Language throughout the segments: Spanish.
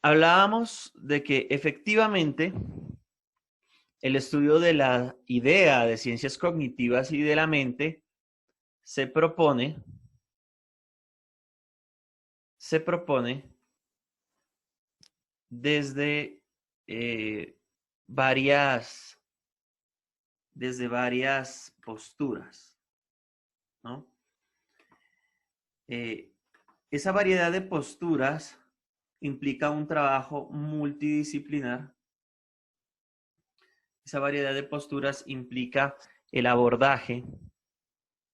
hablábamos de que efectivamente el estudio de la idea de ciencias cognitivas y de la mente se propone desde eh, varias, posturas, ¿no? Esa variedad de posturas implica un trabajo multidisciplinar. Esa variedad de posturas implica el abordaje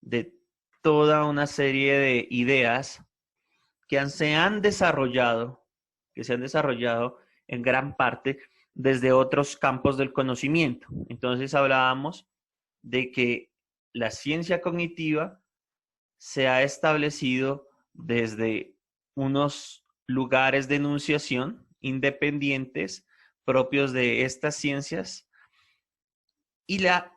de toda una serie de ideas se han desarrollado, en gran parte desde otros campos del conocimiento. Entonces hablábamos de que la ciencia cognitiva se ha establecido desde unos lugares de enunciación independientes propios de estas ciencias y la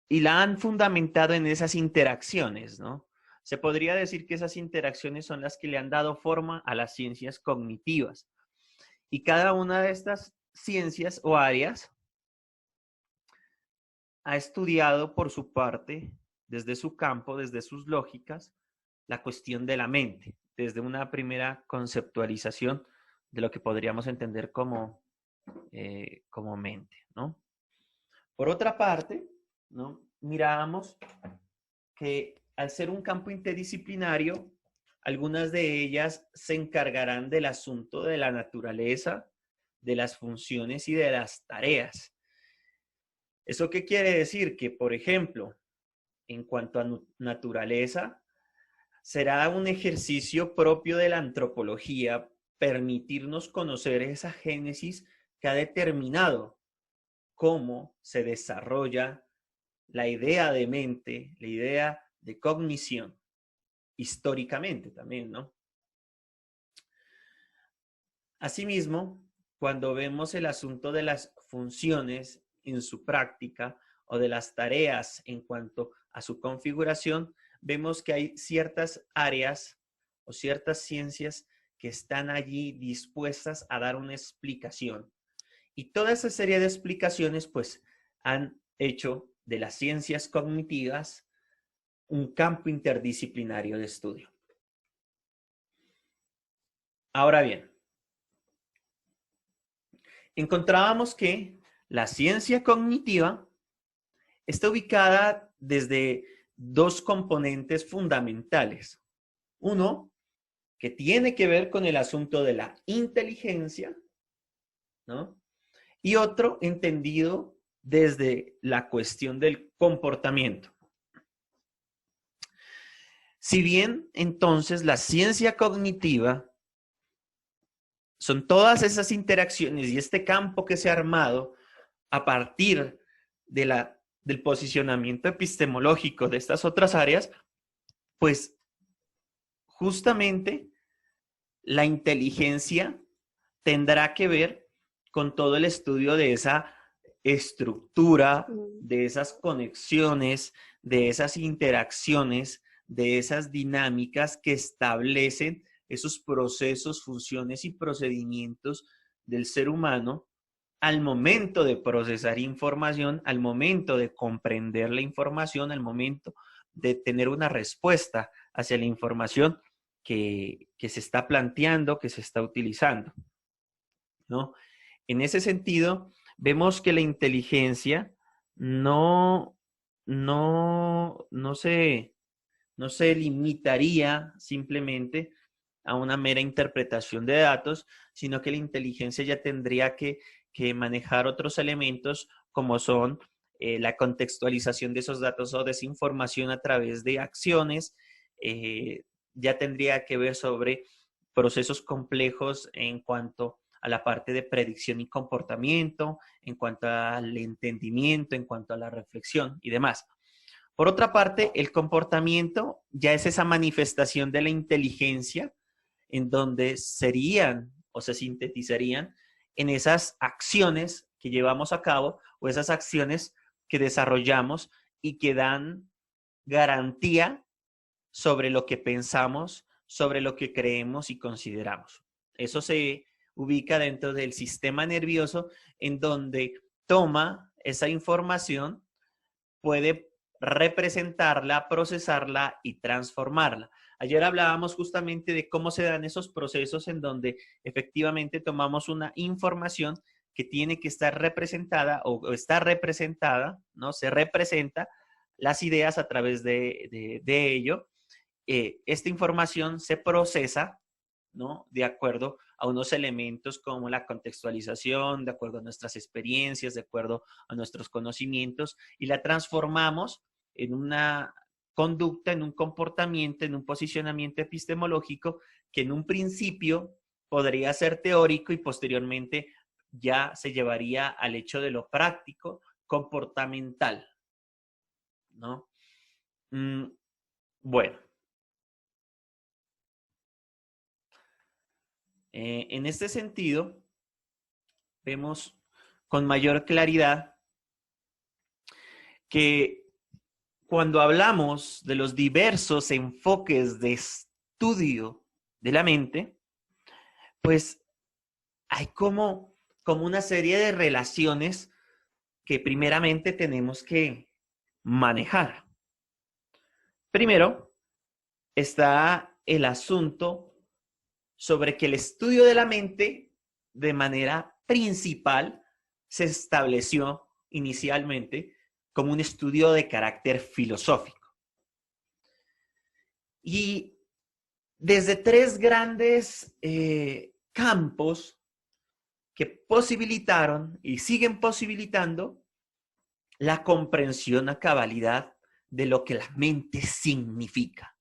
han fundamentado en esas interacciones, ¿no? Se podría decir que esas interacciones son las que le han dado forma a las ciencias cognitivas. Y cada una de estas ciencias o áreas ha estudiado por su parte, desde su campo, desde sus lógicas, la cuestión de la mente, desde una primera conceptualización de lo que podríamos entender como mente, ¿no? Por otra parte, ¿no? Mirábamos que al ser un campo interdisciplinario, algunas de ellas se encargarán del asunto de la naturaleza, de las funciones y de las tareas. ¿Eso qué quiere decir? Que, por ejemplo, en cuanto a naturaleza, será un ejercicio propio de la antropología permitirnos conocer esa génesis que ha determinado cómo se desarrolla la idea de mente, la idea de cognición, históricamente también, ¿no? Asimismo, cuando vemos el asunto de las funciones en su práctica o de las tareas en cuanto a su configuración, vemos que hay ciertas áreas o ciertas ciencias que están allí dispuestas a dar una explicación. Y toda esa serie de explicaciones, pues, han hecho de las ciencias cognitivas un campo interdisciplinario de estudio. Ahora bien, encontrábamos que la ciencia cognitiva está ubicada desde dos componentes fundamentales. Uno, que tiene que ver con el asunto de la inteligencia, ¿no? Y otro, entendido desde la cuestión del comportamiento. Si bien, entonces, la ciencia cognitiva son todas esas interacciones y este campo que se ha armado a partir del posicionamiento epistemológico de estas otras áreas, pues justamente la inteligencia tendrá que ver con todo el estudio de esa estructura, de esas conexiones, de esas interacciones, de esas dinámicas que establecen esos procesos, funciones y procedimientos del ser humano al momento de procesar información, al momento de comprender la información, al momento de tener una respuesta hacia la información que se está planteando, que se está utilizando, ¿no? En ese sentido, vemos que la inteligencia no, no se limitaría simplemente a una mera interpretación de datos, sino que la inteligencia ya tendría que manejar otros elementos como son la contextualización de esos datos o de esa información a través de acciones, ya tendría que ver sobre procesos complejos en cuanto a la parte de predicción y comportamiento, en cuanto al entendimiento, en cuanto a la reflexión y demás. Por otra parte, el comportamiento ya es esa manifestación de la inteligencia en donde serían o se sintetizarían en esas acciones que llevamos a cabo o esas acciones que desarrollamos y que dan garantía sobre lo que pensamos, sobre lo que creemos y consideramos. Eso se ubica dentro del sistema nervioso, en donde toma esa información, puede representarla, procesarla y transformarla. Ayer hablábamos justamente de cómo se dan esos procesos en donde efectivamente tomamos una información que tiene que estar representada o está representada, ¿no? Se representa las ideas a través de ello. Esta información se procesa, ¿no? De acuerdo a unos elementos como la contextualización, de acuerdo a nuestras experiencias, de acuerdo a nuestros conocimientos, y la transformamos en una conducta, en un comportamiento, en un posicionamiento epistemológico que en un principio podría ser teórico y posteriormente ya se llevaría al hecho de lo práctico, comportamental, ¿no? Bueno, en este sentido, vemos con mayor claridad que cuando hablamos de los diversos enfoques de estudio de la mente, pues hay como una serie de relaciones que primeramente tenemos que manejar. Primero, está el asunto sobre que el estudio de la mente de manera principal se estableció inicialmente como un estudio de carácter filosófico. Y desde tres grandes campos que posibilitaron y siguen posibilitando la comprensión a cabalidad de lo que la mente significa,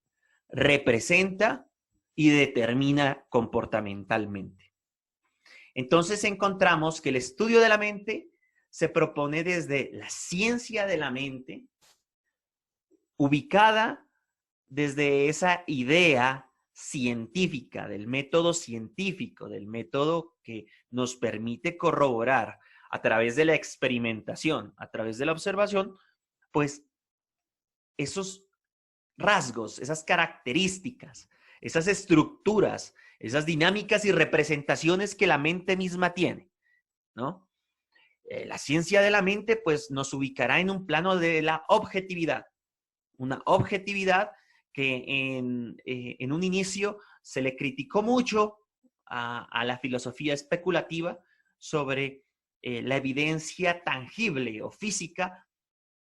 representa y determina comportamentalmente. Entonces encontramos que el estudio de la mente se propone desde la ciencia de la mente, ubicada desde esa idea científica, del método científico, del método que nos permite corroborar a través de la experimentación, a través de la observación, pues esos rasgos, esas características, esas estructuras, esas dinámicas y representaciones que la mente misma tiene, ¿no? La ciencia de la mente, pues, nos ubicará en un plano de la objetividad, una objetividad que en un inicio se le criticó mucho a la filosofía especulativa sobre la evidencia tangible o física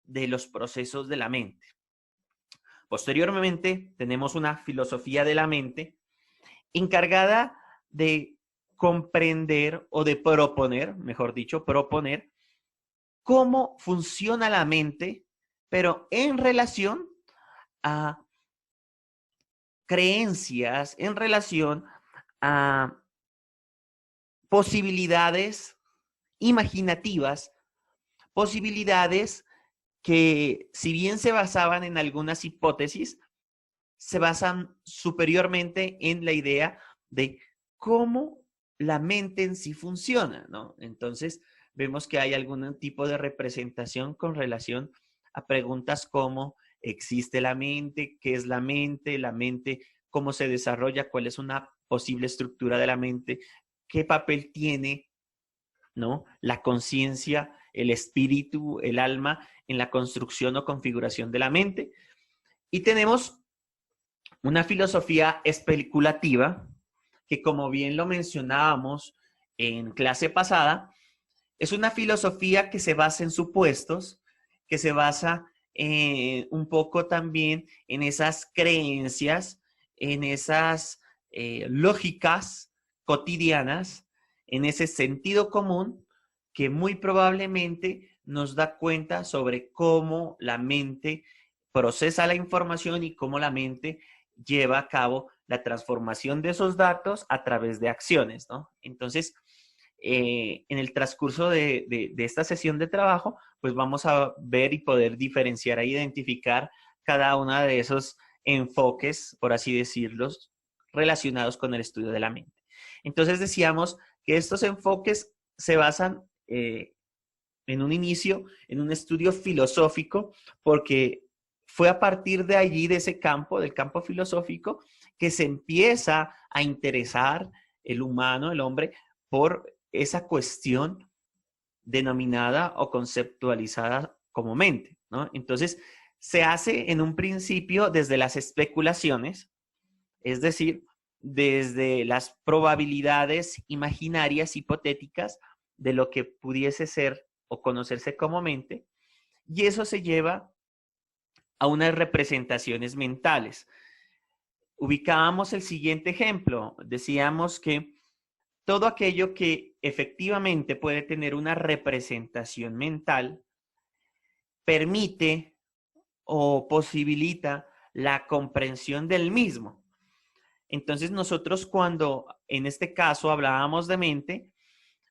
de los procesos de la mente. Posteriormente, tenemos una filosofía de la mente encargada de comprender o de proponer, mejor dicho, proponer cómo funciona la mente, pero en relación a creencias, en relación a posibilidades imaginativas, posibilidades que, si bien se basaban en algunas hipótesis, se basan superiormente en la idea de cómo la mente en sí funciona, ¿no? Entonces, vemos que hay algún tipo de representación con relación a preguntas como ¿existe la mente? ¿Qué es la mente? ¿La mente cómo se desarrolla? ¿Cuál es una posible estructura de la mente? ¿Qué papel tiene, ¿no? La conciencia, el espíritu, el alma en la construcción o configuración de la mente? Y tenemos una filosofía especulativa que, como bien lo mencionábamos en clase pasada, es una filosofía que se basa en supuestos, que se basa un poco también en esas creencias, en esas lógicas cotidianas, en ese sentido común que muy probablemente nos da cuenta sobre cómo la mente procesa la información y cómo la mente lleva a cabo la transformación de esos datos a través de acciones, ¿no? Entonces, en el transcurso de esta sesión de trabajo, pues vamos a ver y poder diferenciar e identificar cada uno de esos enfoques, por así decirlos, relacionados con el estudio de la mente. Entonces decíamos que estos enfoques se basan en un inicio, en un estudio filosófico, porque fue a partir de allí, de ese campo, del campo filosófico, que se empieza a interesar el humano, el hombre, por esa cuestión denominada o conceptualizada como mente, ¿no? Entonces, se hace en un principio desde las especulaciones, es decir, desde las probabilidades imaginarias, hipotéticas, de lo que pudiese ser o conocerse como mente, y eso se lleva a unas representaciones mentales. Ubicábamos el siguiente ejemplo, decíamos que todo aquello que efectivamente puede tener una representación mental permite o posibilita la comprensión del mismo. Entonces nosotros cuando en este caso hablábamos de mente,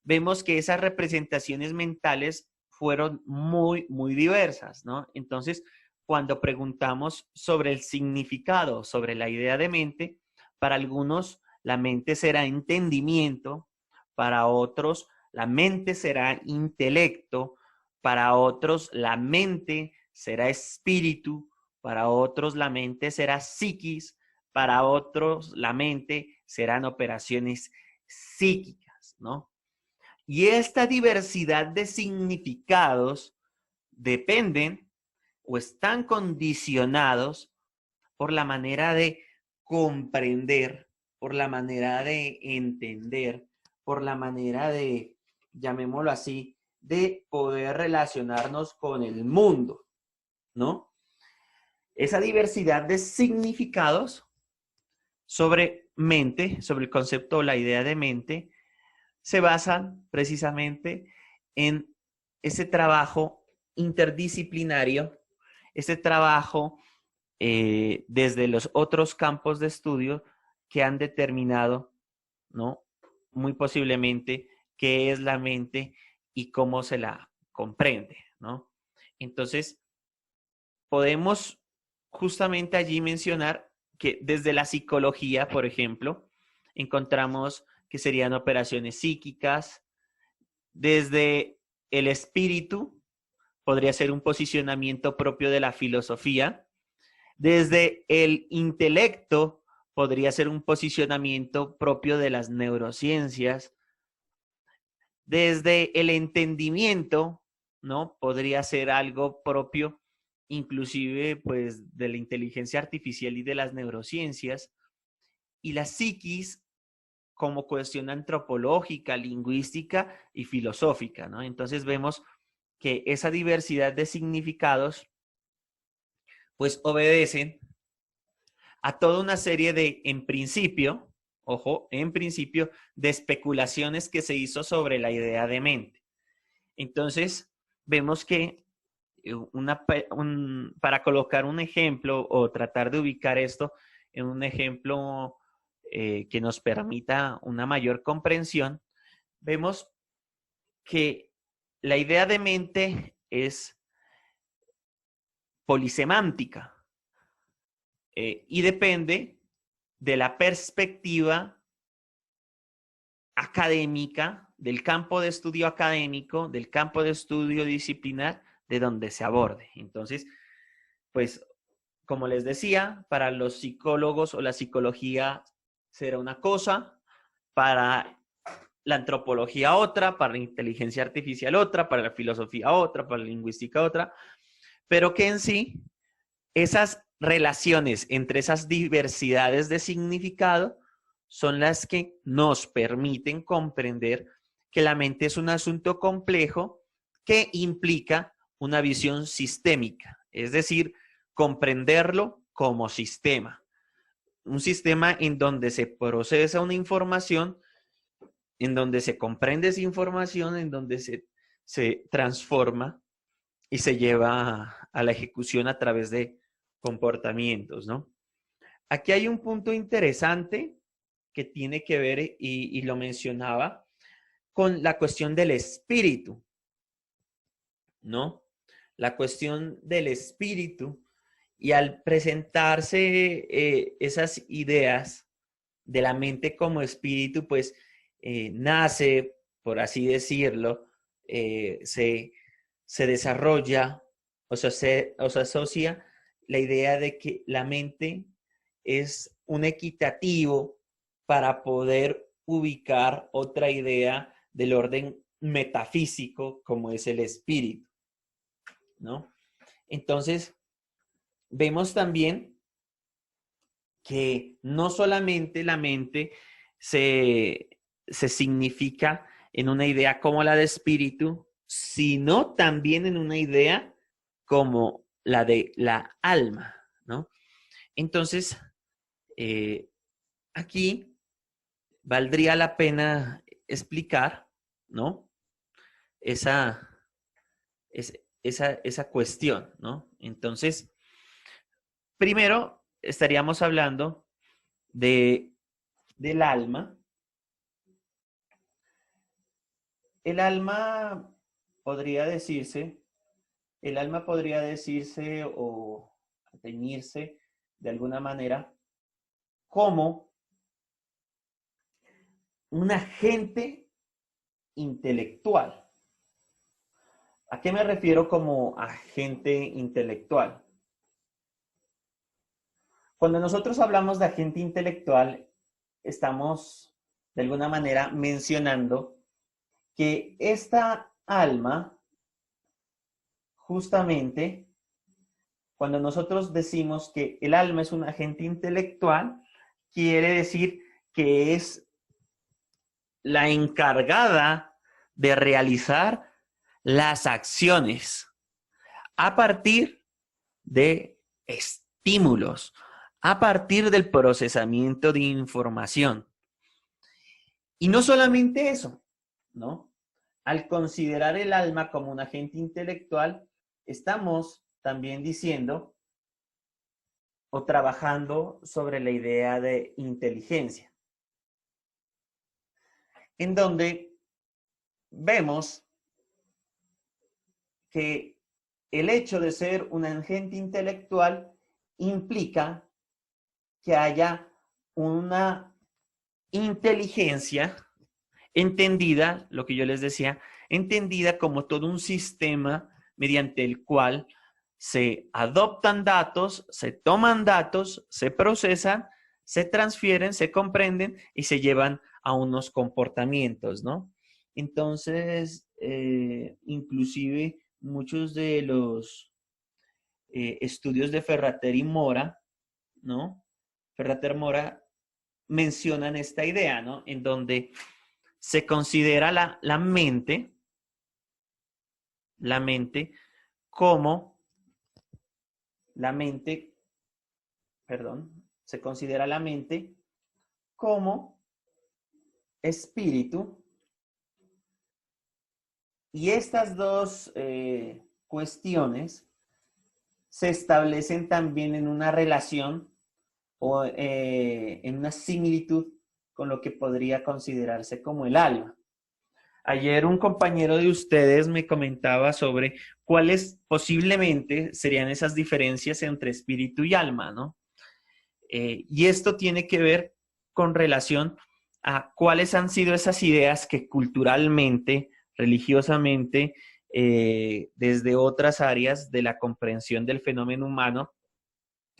vemos que esas representaciones mentales fueron muy diversas, ¿no? Entonces, cuando preguntamos sobre el significado, sobre la idea de mente, para algunos la mente será entendimiento, para otros la mente será intelecto, para otros la mente será espíritu, para otros la mente será psiquis, para otros la mente serán operaciones psíquicas, ¿no? Y esta diversidad de significados dependen o están condicionados por la manera de comprender, por la manera de entender, por la manera de, llamémoslo así, de poder relacionarnos con el mundo, ¿no? Esa diversidad de significados sobre mente, sobre el concepto o la idea de mente, se basan precisamente en ese trabajo interdisciplinario, ese trabajo desde los otros campos de estudio que han determinado, ¿no? Muy posiblemente qué es la mente y cómo se la comprende, ¿no? Entonces, podemos justamente allí mencionar que desde la psicología, por ejemplo, encontramos que serían operaciones psíquicas, desde el espíritu, podría ser un posicionamiento propio de la filosofía, desde el intelecto, podría ser un posicionamiento propio de las neurociencias, desde el entendimiento, ¿no? Podría ser algo propio, inclusive, pues, de la inteligencia artificial y de las neurociencias, y la psiquis como cuestión antropológica, lingüística y filosófica, ¿no? Entonces vemos que esa diversidad de significados, pues, obedecen a toda una serie de, en principio, ojo, en principio, de especulaciones que se hizo sobre la idea de mente. Entonces, vemos que para colocar un ejemplo o tratar de ubicar esto en un ejemplo que nos permita una mayor comprensión, vemos que la idea de mente es polisemántica y depende de la perspectiva académica, del campo de estudio académico, del campo de estudio disciplinar, de donde se aborde. Entonces, pues, como les decía, para los psicólogos o la psicología será una cosa, para la antropología otra, para la inteligencia artificial otra, para la filosofía otra, para la lingüística otra, pero que en sí esas relaciones entre esas diversidades de significado son las que nos permiten comprender que la mente es un asunto complejo que implica una visión sistémica, es decir, comprenderlo como sistema. Un sistema en donde se procesa una información, en donde se comprende esa información, en donde se transforma y se lleva a la ejecución a través de comportamientos, ¿no? Aquí hay un punto interesante que tiene que ver, y lo mencionaba, con la cuestión del espíritu, ¿no? La cuestión del espíritu, y al presentarse esas ideas de la mente como espíritu, pues nace, por así decirlo, se desarrolla o se asocia la idea de que la mente es un equitativo para poder ubicar otra idea del orden metafísico como es el espíritu, ¿no? Entonces, vemos también que no solamente la mente se significa en una idea como la de espíritu, sino también en una idea como la de la alma, ¿no? Entonces, aquí valdría la pena explicar, ¿no? Esa, esa cuestión, ¿no? Entonces, primero estaríamos hablando del alma. El alma podría decirse, el alma podría decirse o definirse de alguna manera como un agente intelectual. ¿A qué me refiero como agente intelectual? Cuando nosotros hablamos de agente intelectual, estamos de alguna manera mencionando que esta alma, justamente, cuando nosotros decimos que el alma es un agente intelectual, quiere decir que es la encargada de realizar las acciones a partir de estímulos, a partir del procesamiento de información. Y no solamente eso, ¿no? Al considerar el alma como un agente intelectual, estamos también diciendo o trabajando sobre la idea de inteligencia, en donde vemos que el hecho de ser un agente intelectual implica que haya una inteligencia entendida, lo que yo les decía, entendida como todo un sistema mediante el cual se adoptan datos, se toman datos, se procesan, se transfieren, se comprenden y se llevan a unos comportamientos, ¿no? Entonces, inclusive muchos de los estudios de Ferrater y Mora, ¿no? Ferrater Mora mencionan esta idea, ¿no? En donde se considera la mente como, la mente, perdón, se considera la mente como espíritu. Y estas dos cuestiones se establecen también en una relación o en una similitud con lo que podría considerarse como el alma. Ayer un compañero de ustedes me comentaba sobre cuáles posiblemente serían esas diferencias entre espíritu y alma, ¿no? Y esto tiene que ver con relación a cuáles han sido esas ideas que culturalmente, religiosamente, desde otras áreas de la comprensión del fenómeno humano,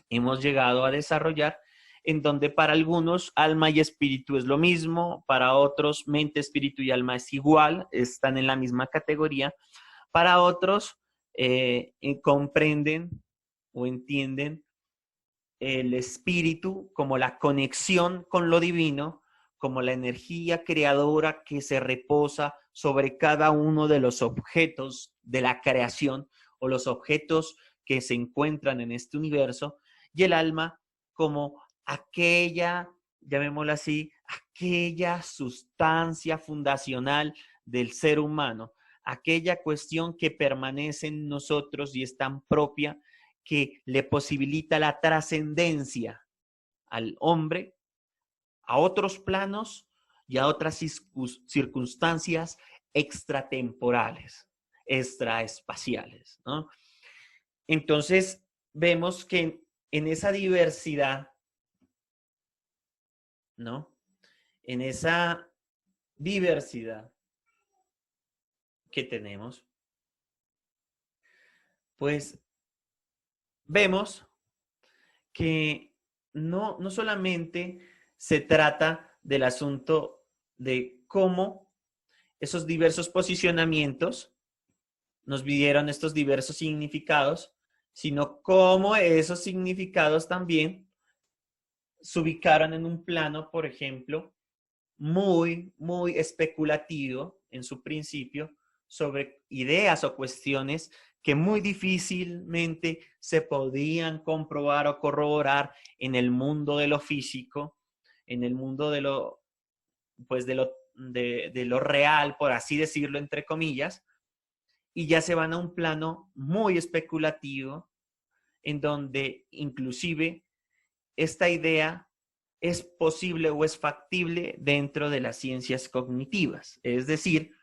hemos llegado a desarrollar, en donde para algunos alma y espíritu es lo mismo, para otros mente, espíritu y alma es igual, están en la misma categoría, para otros comprenden o entienden el espíritu como la conexión con lo divino, como la energía creadora que se reposa sobre cada uno de los objetos de la creación o los objetos que se encuentran en este universo, y el alma como aquella, llamémosla así, aquella sustancia fundacional del ser humano, aquella cuestión que permanece en nosotros y es tan propia que le posibilita la trascendencia al hombre a otros planos y a otras circunstancias extratemporales, extraespaciales, ¿no? Entonces, vemos que en esa diversidad, ¿no? En esa diversidad que tenemos, pues vemos que no solamente se trata del asunto de cómo esos diversos posicionamientos nos dieron estos diversos significados, sino cómo esos significados también se ubicaron en un plano, por ejemplo, muy especulativo en su principio sobre ideas o cuestiones que muy difícilmente se podían comprobar o corroborar en el mundo de lo físico, en el mundo de lo, pues de lo real, por así decirlo, entre comillas, y ya se van a un plano muy especulativo en donde inclusive esta idea es posible o es factible dentro de las ciencias cognitivas. Es decir,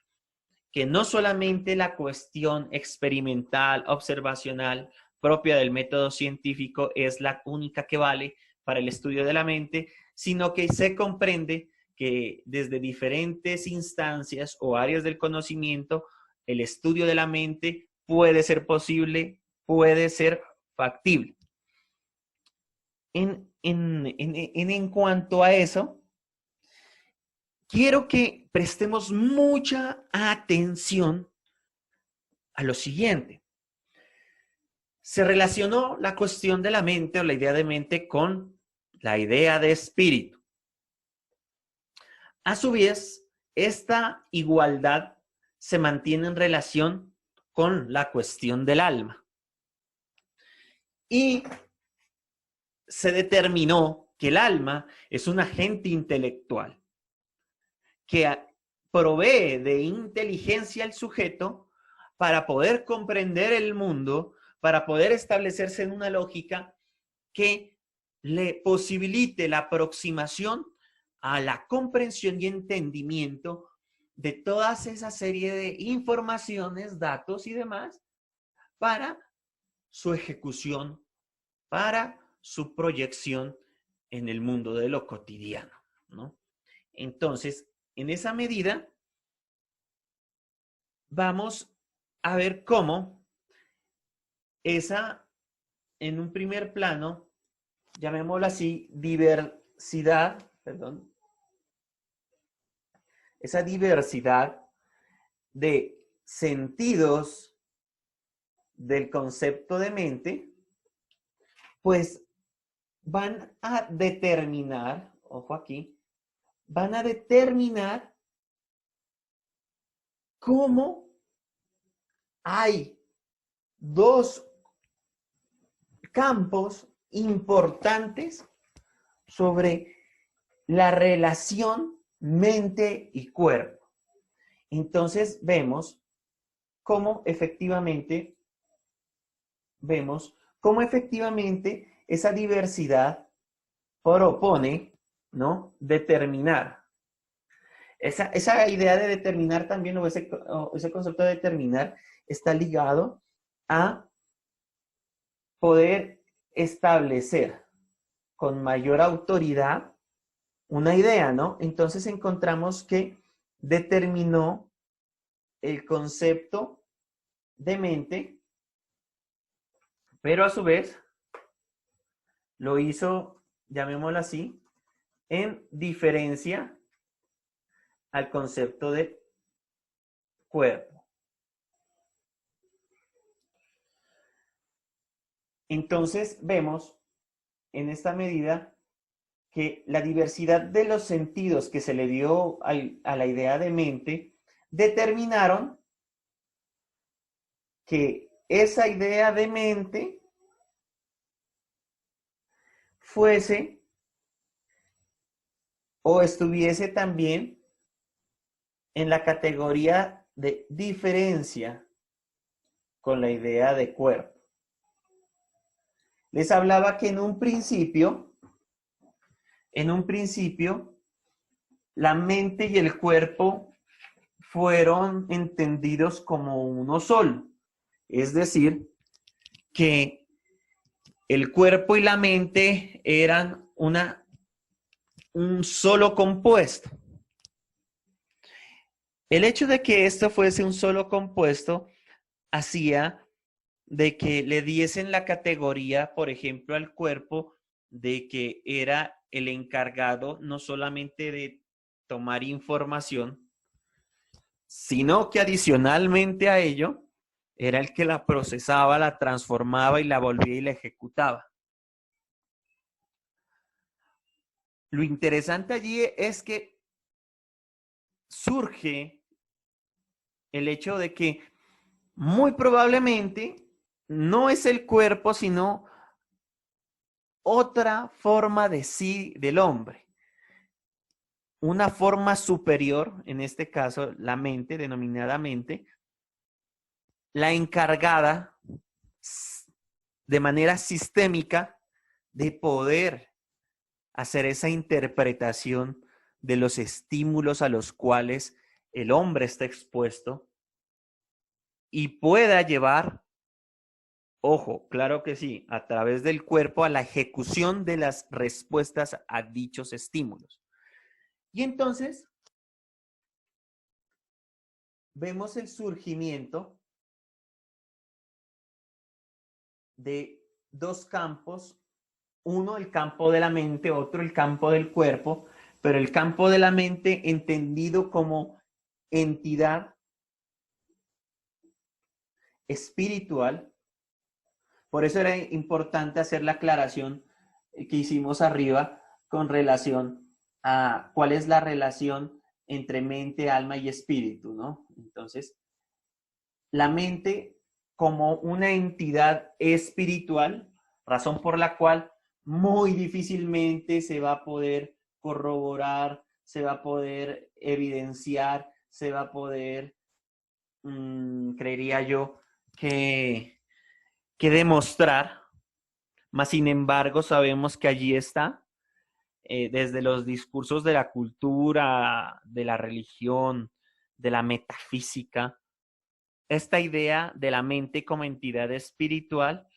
que no solamente la cuestión experimental, observacional, propia del método científico es la única que vale para el estudio de la mente, sino que se comprende que desde diferentes instancias o áreas del conocimiento, el estudio de la mente puede ser posible, puede ser factible. En cuanto a eso, quiero que prestemos mucha atención a lo siguiente. Se relacionó la cuestión de la mente o la idea de mente con la idea de espíritu. A su vez, esta igualdad se mantiene en relación con la cuestión del alma. Y se determinó que el alma es un agente intelectual que provee de inteligencia al sujeto para poder comprender el mundo, para poder establecerse en una lógica que le posibilite la aproximación a la comprensión y entendimiento de todas esa serie de informaciones, datos y demás para su ejecución, para su proyección en el mundo de lo cotidiano, ¿no? Entonces, en esa medida, vamos a ver cómo esa, en un primer plano, llamémoslo así, diversidad, perdón, esa diversidad de sentidos del concepto de mente, pues van a determinar, ojo aquí, van a determinar cómo hay dos campos importantes sobre la relación mente y cuerpo. Entonces vemos cómo efectivamente esa diversidad propone, ¿no?, determinar. Esa idea de determinar también, o ese concepto de determinar, está ligado a poder establecer con mayor autoridad una idea, ¿no? Entonces encontramos que determinó el concepto de mente, pero a su vez lo hizo, llamémoslo así, en diferencia al concepto de cuerpo. Entonces vemos en esta medida que la diversidad de los sentidos que se le dio a la idea de mente determinaron que esa idea de mente fuese o estuviese también en la categoría de diferencia con la idea de cuerpo. Les hablaba que en un principio, la mente y el cuerpo fueron entendidos como uno solo. Es decir, que el cuerpo y la mente eran un solo compuesto. El hecho de que esto fuese un solo compuesto hacía de que le diesen la categoría, por ejemplo, al cuerpo, de que era el encargado no solamente de tomar información, sino que adicionalmente a ello, era el que la procesaba, la transformaba y la volvía y la ejecutaba. Lo interesante allí es que surge el hecho de que muy probablemente no es el cuerpo, sino otra forma de sí del hombre. Una forma superior, en este caso la mente, denominada mente, la encargada de manera sistémica de poder hacer esa interpretación de los estímulos a los cuales el hombre está expuesto y pueda llevar, ojo, claro que sí, a través del cuerpo a la ejecución de las respuestas a dichos estímulos. Y entonces vemos el surgimiento de dos campos, uno el campo de la mente, otro el campo del cuerpo, pero el campo de la mente entendido como entidad espiritual. Por eso era importante hacer la aclaración que hicimos arriba con relación a cuál es la relación entre mente, alma y espíritu, ¿no? Entonces, la mente como una entidad espiritual, razón por la cual muy difícilmente se va a poder corroborar, se va a poder evidenciar, se va a poder, creería yo, que demostrar, mas sin embargo sabemos que allí está, desde los discursos de la cultura, de la religión, de la metafísica, esta idea de la mente como entidad espiritual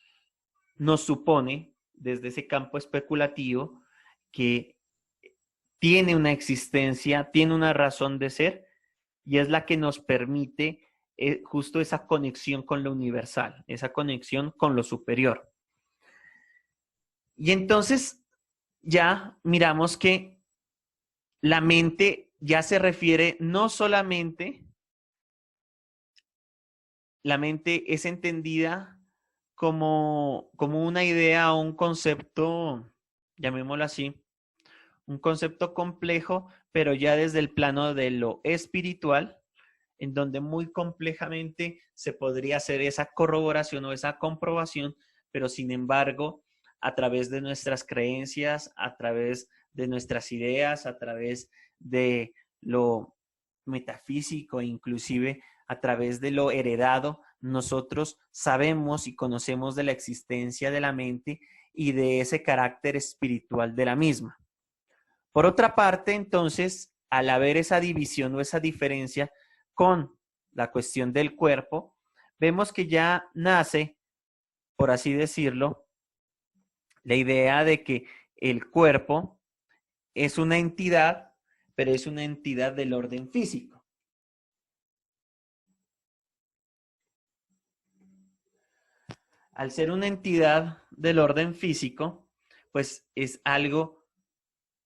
nos supone, desde ese campo especulativo, que tiene una existencia, tiene una razón de ser, y es la que nos permite justo esa conexión con lo universal, esa conexión con lo superior. Y entonces ya miramos que la mente ya se refiere no solamente, la mente es entendida como una idea o un concepto, llamémoslo así, un concepto complejo, pero ya desde el plano de lo espiritual, en donde muy complejamente se podría hacer esa corroboración o esa comprobación, pero sin embargo, a través de nuestras creencias, a través de nuestras ideas, a través de lo metafísico, inclusive a través de lo heredado, nosotros sabemos y conocemos de la existencia de la mente y de ese carácter espiritual de la misma. Por otra parte, entonces, al haber esa división o esa diferencia con la cuestión del cuerpo, vemos que ya nace, por así decirlo, la idea de que el cuerpo es una entidad, pero es una entidad del orden físico. Al ser una entidad del orden físico, pues es algo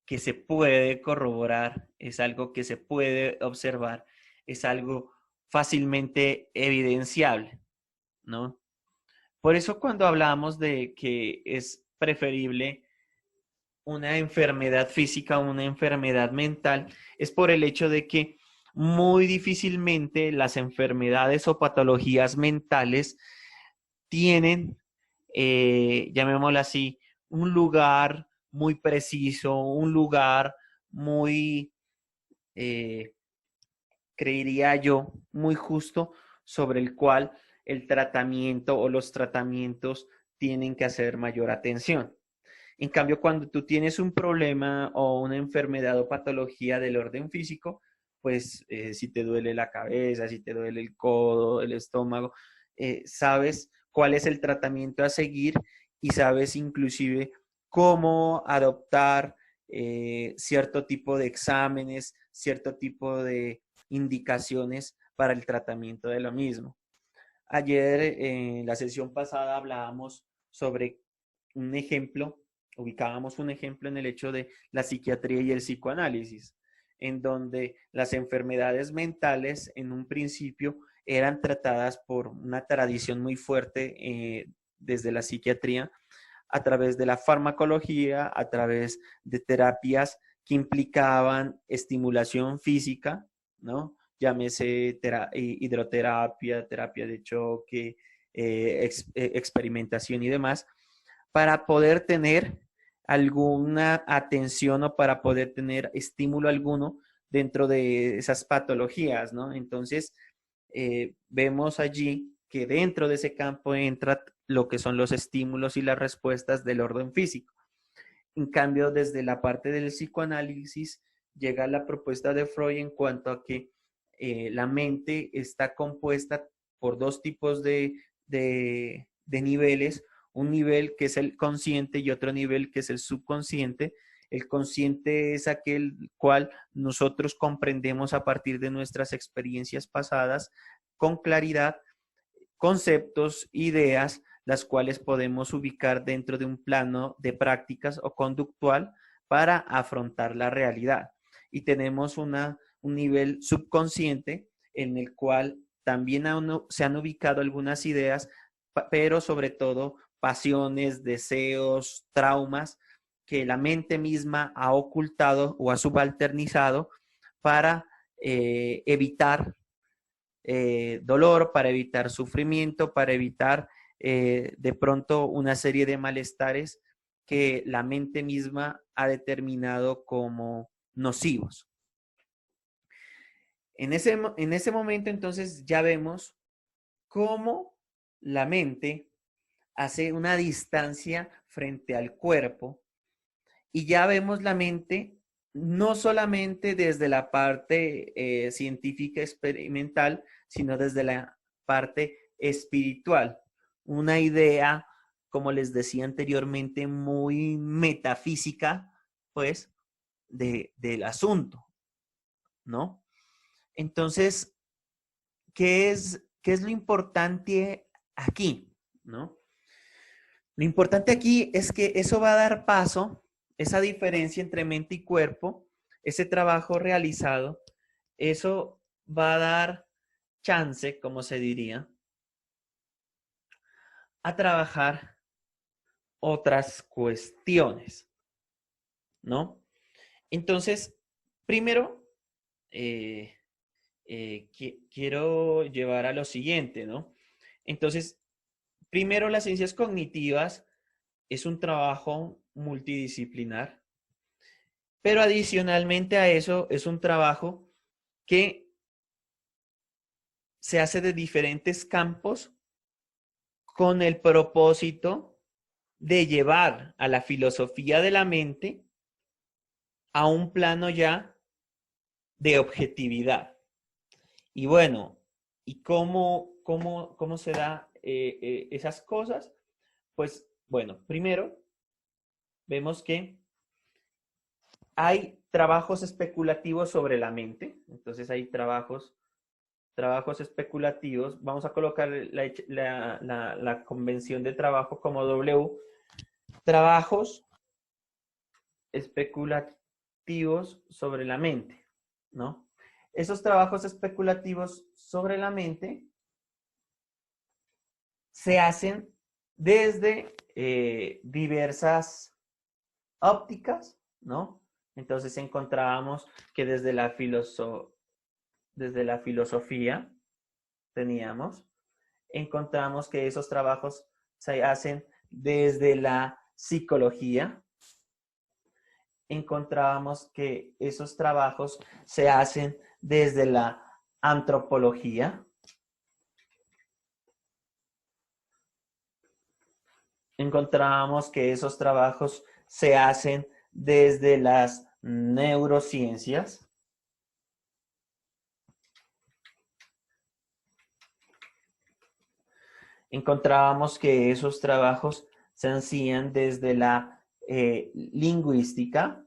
que se puede corroborar, es algo que se puede observar, es algo fácilmente evidenciable, ¿no? Por eso cuando hablamos de que es preferible una enfermedad física o una enfermedad mental, es por el hecho de que muy difícilmente las enfermedades o patologías mentales tienen, llamémoslo así, un lugar muy preciso, un lugar muy, eh, creería yo, muy justo sobre el cual el tratamiento o los tratamientos tienen que hacer mayor atención. En cambio, cuando tú tienes un problema o una enfermedad o patología del orden físico, pues si te duele la cabeza, si te duele el codo, el estómago, sabes cuál es el tratamiento a seguir y sabes inclusive cómo adoptar cierto tipo de exámenes, cierto tipo de indicaciones para el tratamiento de lo mismo. Ayer, en la sesión pasada, hablábamos sobre un ejemplo, ubicábamos un ejemplo en el hecho de la psiquiatría y el psicoanálisis. en donde las enfermedades mentales en un principio eran tratadas por una tradición muy fuerte desde la psiquiatría, a través de la farmacología, a través de terapias que implicaban estimulación física, ¿no? Llámese hidroterapia, terapia de choque, experimentación y demás, para poder tener alguna atención o para poder tener estímulo alguno dentro de esas patologías, ¿no? Entonces, vemos allí que dentro de ese campo entra lo que son los estímulos y las respuestas del orden físico. En cambio, desde la parte del psicoanálisis llega la propuesta de Freud en cuanto a que la mente está compuesta por dos tipos de niveles, un nivel que es el consciente y otro nivel que es el subconsciente. El consciente es aquel cual nosotros comprendemos a partir de nuestras experiencias pasadas con claridad, conceptos, ideas, las cuales podemos ubicar dentro de un plano de prácticas o conductual para afrontar la realidad. Y tenemos un nivel subconsciente en el cual también se han ubicado algunas ideas, pero sobre todo pasiones, deseos, traumas que la mente misma ha ocultado o ha subalternizado para evitar dolor, para evitar sufrimiento, para evitar de pronto una serie de malestares que la mente misma ha determinado como nocivos. En ese momento entonces ya vemos cómo la mente hace una distancia frente al cuerpo y ya vemos la mente no solamente desde la parte científica experimental, sino desde la parte espiritual. Una idea, como les decía anteriormente, muy metafísica, pues, del asunto, ¿no? Entonces, qué es lo importante aquí, ¿no? Lo importante aquí es que eso va a dar paso, esa diferencia entre mente y cuerpo, ese trabajo realizado, eso va a dar chance, como se diría, a trabajar otras cuestiones, ¿no? Entonces, primero, quiero llevar a lo siguiente, ¿no? Entonces, primero, las ciencias cognitivas es un trabajo multidisciplinar, pero adicionalmente a eso es un trabajo que se hace de diferentes campos con el propósito de llevar a la filosofía de la mente a un plano ya de objetividad. Y bueno, ¿y cómo se da esas cosas? Pues bueno, primero vemos que hay trabajos especulativos sobre la mente, entonces hay trabajos especulativos. Vamos a colocar la convención de trabajo como W. Trabajos especulativos sobre la mente, ¿no? Esos trabajos especulativos sobre la mente se hacen desde diversas ópticas, ¿no? Entonces encontrábamos que desde la filosofía teníamos, encontramos que esos trabajos se hacen desde la psicología, encontrábamos que esos trabajos se hacen desde la antropología, encontrábamos que esos trabajos se hacen desde las neurociencias, encontrábamos que esos trabajos se hacían desde la lingüística,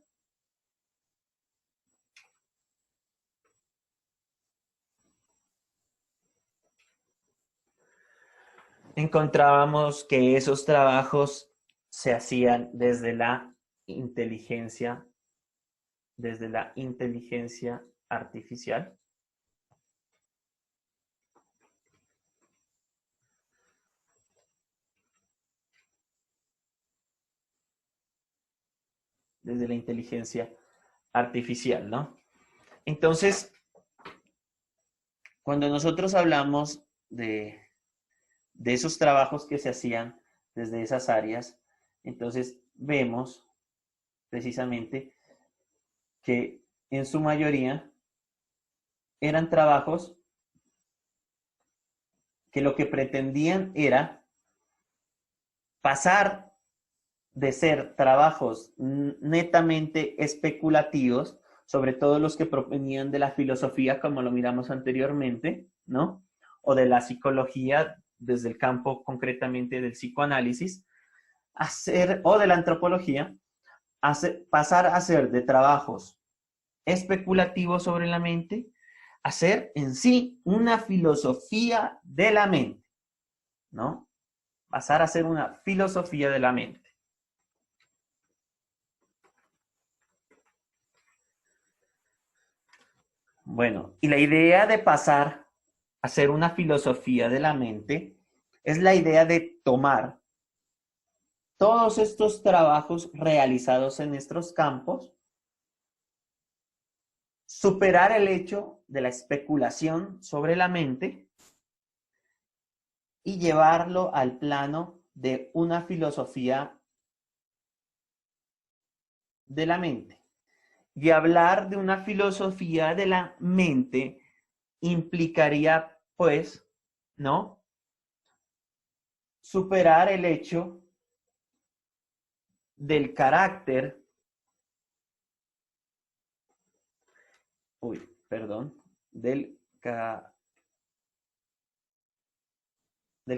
encontrábamos que esos trabajos se hacían desde la inteligencia desde la inteligencia artificial. Desde la inteligencia artificial, ¿no? Entonces, cuando nosotros hablamos de esos trabajos que se hacían desde esas áreas, entonces vemos precisamente que en su mayoría eran trabajos que lo que pretendían era pasar de ser trabajos netamente especulativos, sobre todo los que provenían de la filosofía, como lo miramos anteriormente, ¿no? O de la psicología, desde el campo concretamente del psicoanálisis, o de la antropología, pasar a ser de trabajos especulativos sobre la mente, a ser en sí una filosofía de la mente, ¿no? Pasar a ser una filosofía de la mente. Bueno, y la idea de pasar a ser una filosofía de la mente es la idea de tomar todos estos trabajos realizados en nuestros campos, superar el hecho de la especulación sobre la mente y llevarlo al plano de una filosofía de la mente. Y hablar de una filosofía de la mente implicaría, pues, ¿no? Superar el hecho del carácter, del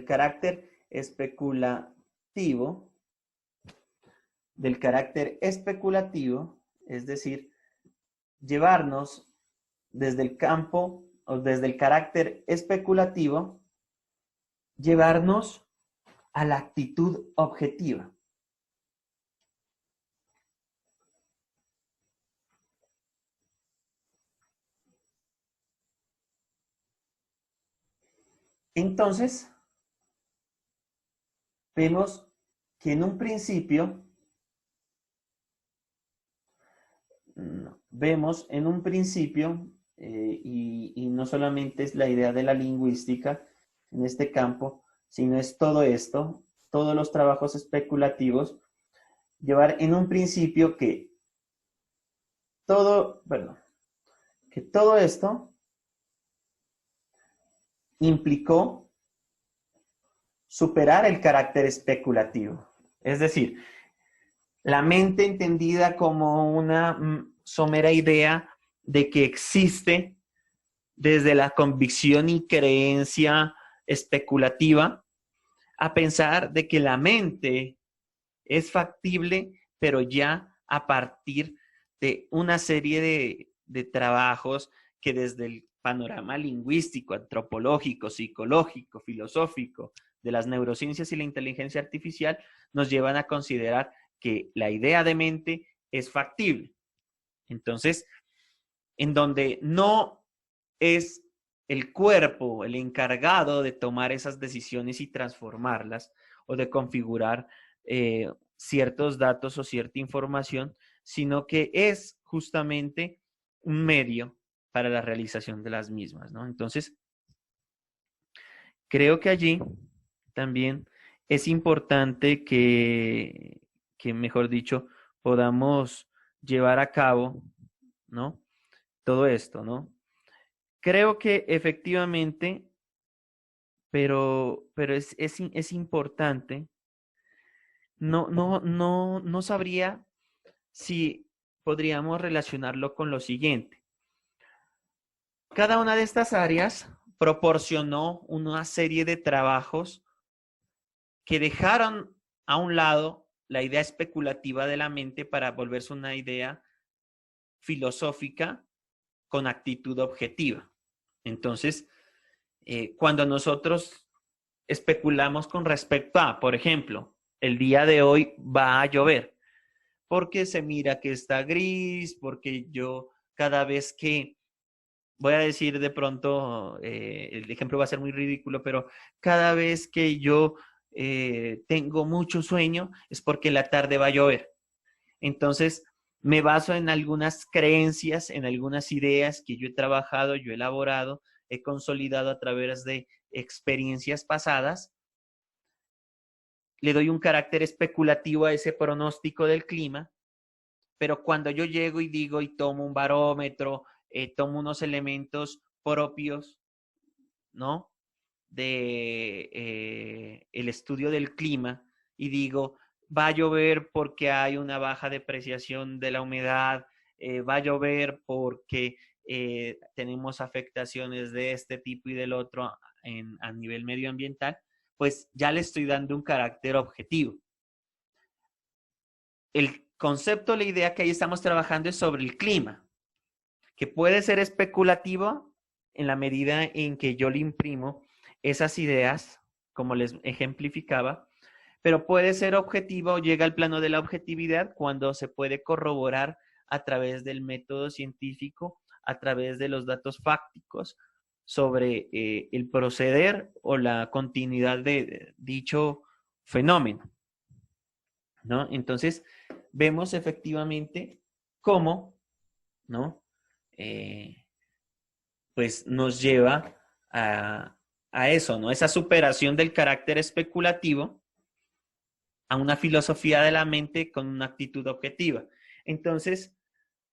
carácter especulativo, es decir, llevarnos desde el campo o desde el carácter especulativo, llevarnos a la actitud objetiva. Entonces, vemos que en un principio, y no solamente es la idea de la lingüística en este campo, sino es todo esto, todos los trabajos especulativos, llevar en un principio que todo esto implicó superar el carácter especulativo. Es decir, la mente entendida como una somera idea de que existe desde la convicción y creencia especulativa a pensar de que la mente es factible, pero ya a partir de una serie de trabajos que desde el panorama lingüístico, antropológico, psicológico, filosófico, de las neurociencias y la inteligencia artificial, nos llevan a considerar que la idea de mente es factible. Entonces, en donde no es el cuerpo el encargado de tomar esas decisiones y transformarlas o de configurar ciertos datos o cierta información, sino que es justamente un medio para la realización de las mismas, ¿no? Entonces, creo que allí también es importante que mejor dicho, podamos llevar a cabo, ¿no? Todo esto, ¿no? Creo que efectivamente, pero es importante. No sabría si podríamos relacionarlo con lo siguiente. Cada una de estas áreas proporcionó una serie de trabajos que dejaron a un lado la idea especulativa de la mente para volverse una idea filosófica con actitud objetiva. Entonces, cuando nosotros especulamos con respecto a, por ejemplo, el día de hoy va a llover, porque se mira que está gris, porque yo cada vez que, voy a decir de pronto, el ejemplo va a ser muy ridículo, pero cada vez que yo tengo mucho sueño es porque en la tarde va a llover. Entonces, me baso en algunas creencias, en algunas ideas que yo he trabajado, yo he elaborado, he consolidado a través de experiencias pasadas. Le doy un carácter especulativo a ese pronóstico del clima, pero cuando yo llego y digo y tomo un barómetro, tomo unos elementos propios, ¿no? De el estudio del clima y digo, va a llover porque hay una baja depreciación de la humedad, va a llover porque tenemos afectaciones de este tipo y del otro a nivel medioambiental, pues ya le estoy dando un carácter objetivo. El concepto, la idea que ahí estamos trabajando es sobre el clima, que puede ser especulativo en la medida en que yo le imprimo esas ideas, como les ejemplificaba, pero puede ser objetivo o llega al plano de la objetividad cuando se puede corroborar a través del método científico, a través de los datos fácticos sobre el proceder o la continuidad de dicho fenómeno, ¿no? Entonces, vemos efectivamente cómo, ¿no? Pues nos lleva a eso, ¿no? Esa superación del carácter especulativo a una filosofía de la mente con una actitud objetiva. Entonces,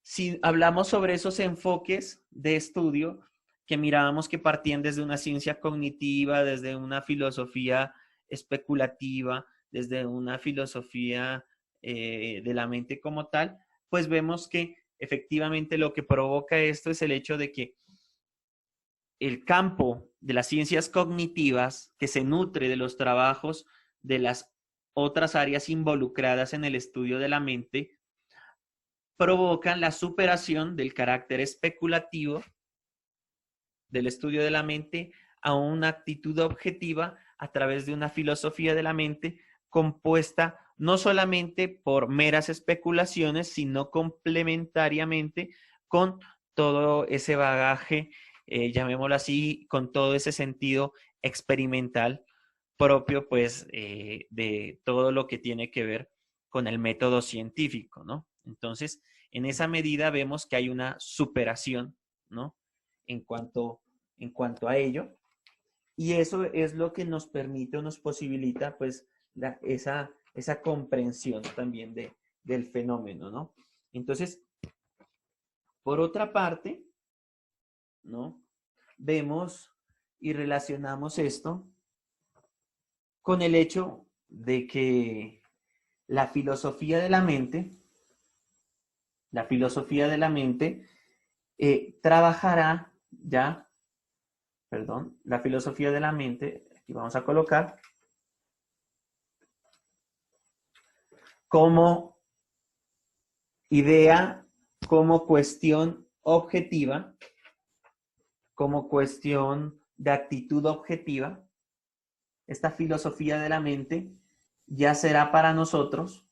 si hablamos sobre esos enfoques de estudio que mirábamos que partían desde una ciencia cognitiva, desde una filosofía especulativa, desde una filosofía de la mente como tal, pues vemos que efectivamente lo que provoca esto es el hecho de que el campo de las ciencias cognitivas, que se nutre de los trabajos de las otras áreas involucradas en el estudio de la mente, provocan la superación del carácter especulativo del estudio de la mente a una actitud objetiva a través de una filosofía de la mente compuesta no solamente por meras especulaciones, sino complementariamente con todo ese bagaje, llamémoslo así, con todo ese sentido experimental propio, pues, de todo lo que tiene que ver con el método científico, ¿no? Entonces, en esa medida vemos que hay una superación, ¿no? En cuanto, en cuanto a ello. Y eso es lo que nos permite o nos posibilita, pues, esa comprensión también del fenómeno, ¿no? Entonces, por otra parte, ¿no? Vemos y relacionamos esto con el hecho de que la filosofía de la mente trabajará ya, perdón, la filosofía de la mente, aquí vamos a colocar, como idea, como cuestión objetiva, como cuestión de actitud objetiva. Esta filosofía de la mente ya será para nosotros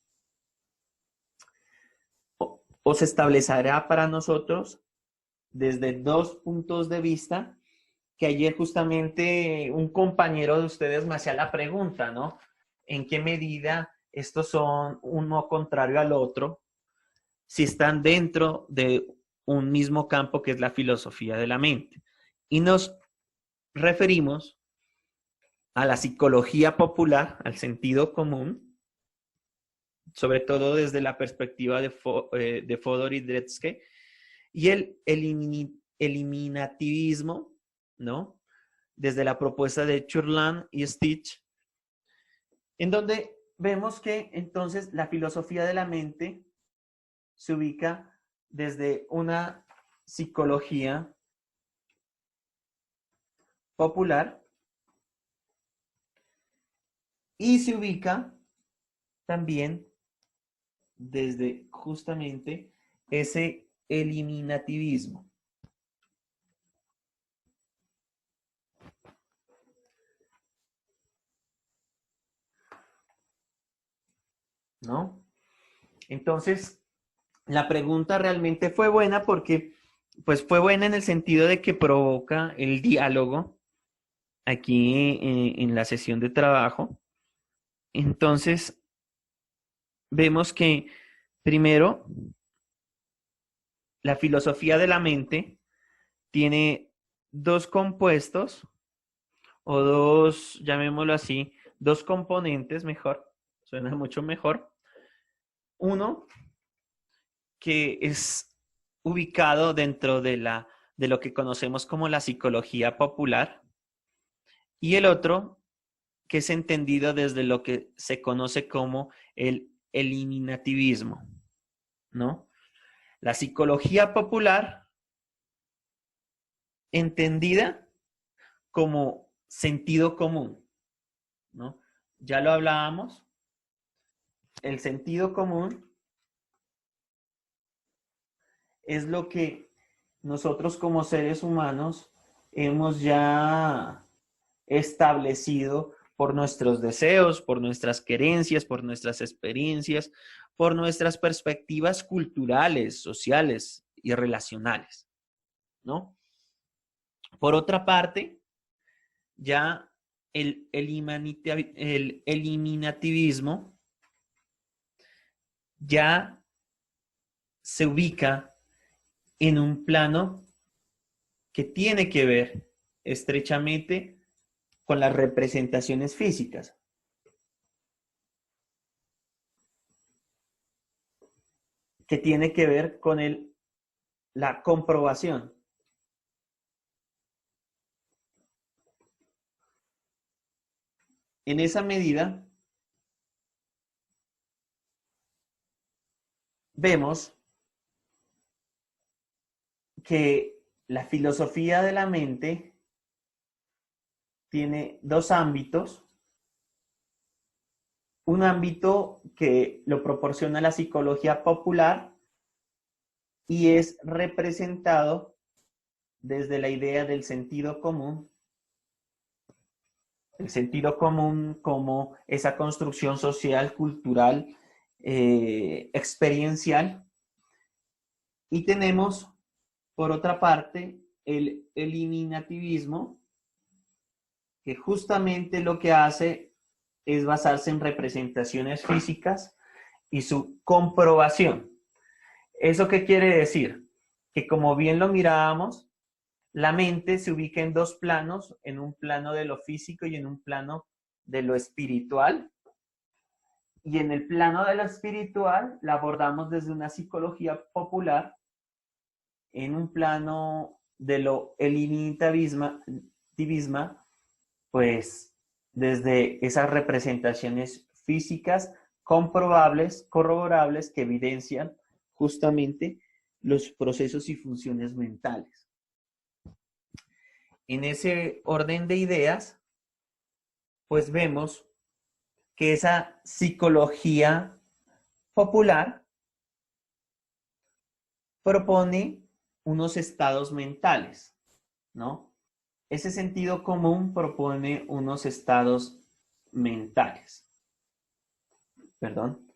o se establecerá para nosotros desde dos puntos de vista que ayer justamente un compañero de ustedes me hacía la pregunta, ¿no? ¿En qué medida estos son uno contrario al otro? Si están dentro de un mismo campo que es la filosofía de la mente. Y nos referimos a la psicología popular, al sentido común, sobre todo desde la perspectiva de Fodor y Dretske, y el eliminativismo, ¿no? Desde la propuesta de Churlan y Stitch, en donde vemos que entonces la filosofía de la mente se ubica desde una psicología popular y se ubica también desde justamente ese eliminativismo, ¿no? Entonces, la pregunta realmente fue buena porque, pues fue buena en el sentido de que provoca el diálogo aquí en la sesión de trabajo. Entonces, vemos que primero, la filosofía de la mente tiene dos compuestos o dos, llamémoslo así, dos componentes mejor, suena mucho mejor. Uno que es ubicado dentro de lo que conocemos como la psicología popular y el otro que es entendido desde lo que se conoce como el eliminativismo, ¿no? La psicología popular entendida como sentido común, ¿no? Ya lo hablábamos, el sentido común es lo que nosotros como seres humanos hemos ya establecido por nuestros deseos, por nuestras querencias, por nuestras experiencias, por nuestras perspectivas culturales, sociales y relacionales, ¿no? Por otra parte, ya el eliminativismo ya se ubica en un plano que tiene que ver estrechamente con las representaciones físicas, que tiene que ver con la comprobación. En esa medida, vemos que la filosofía de la mente tiene dos ámbitos. Un ámbito que lo proporciona la psicología popular y es representado desde la idea del sentido común. El sentido común como esa construcción social, cultural, experiencial. Y tenemos, por otra parte, el eliminativismo, que justamente lo que hace es basarse en representaciones físicas y su comprobación. ¿Eso qué quiere decir? Que como bien lo mirábamos, la mente se ubica en dos planos, en un plano de lo físico y en un plano de lo espiritual. Y en el plano de lo espiritual la abordamos desde una psicología popular, en un plano de lo eliminativismo, pues desde esas representaciones físicas comprobables, corroborables, que evidencian justamente los procesos y funciones mentales. En ese orden de ideas, pues vemos que esa psicología popular propone unos estados mentales, ¿no? Ese sentido común propone unos estados mentales. Perdón.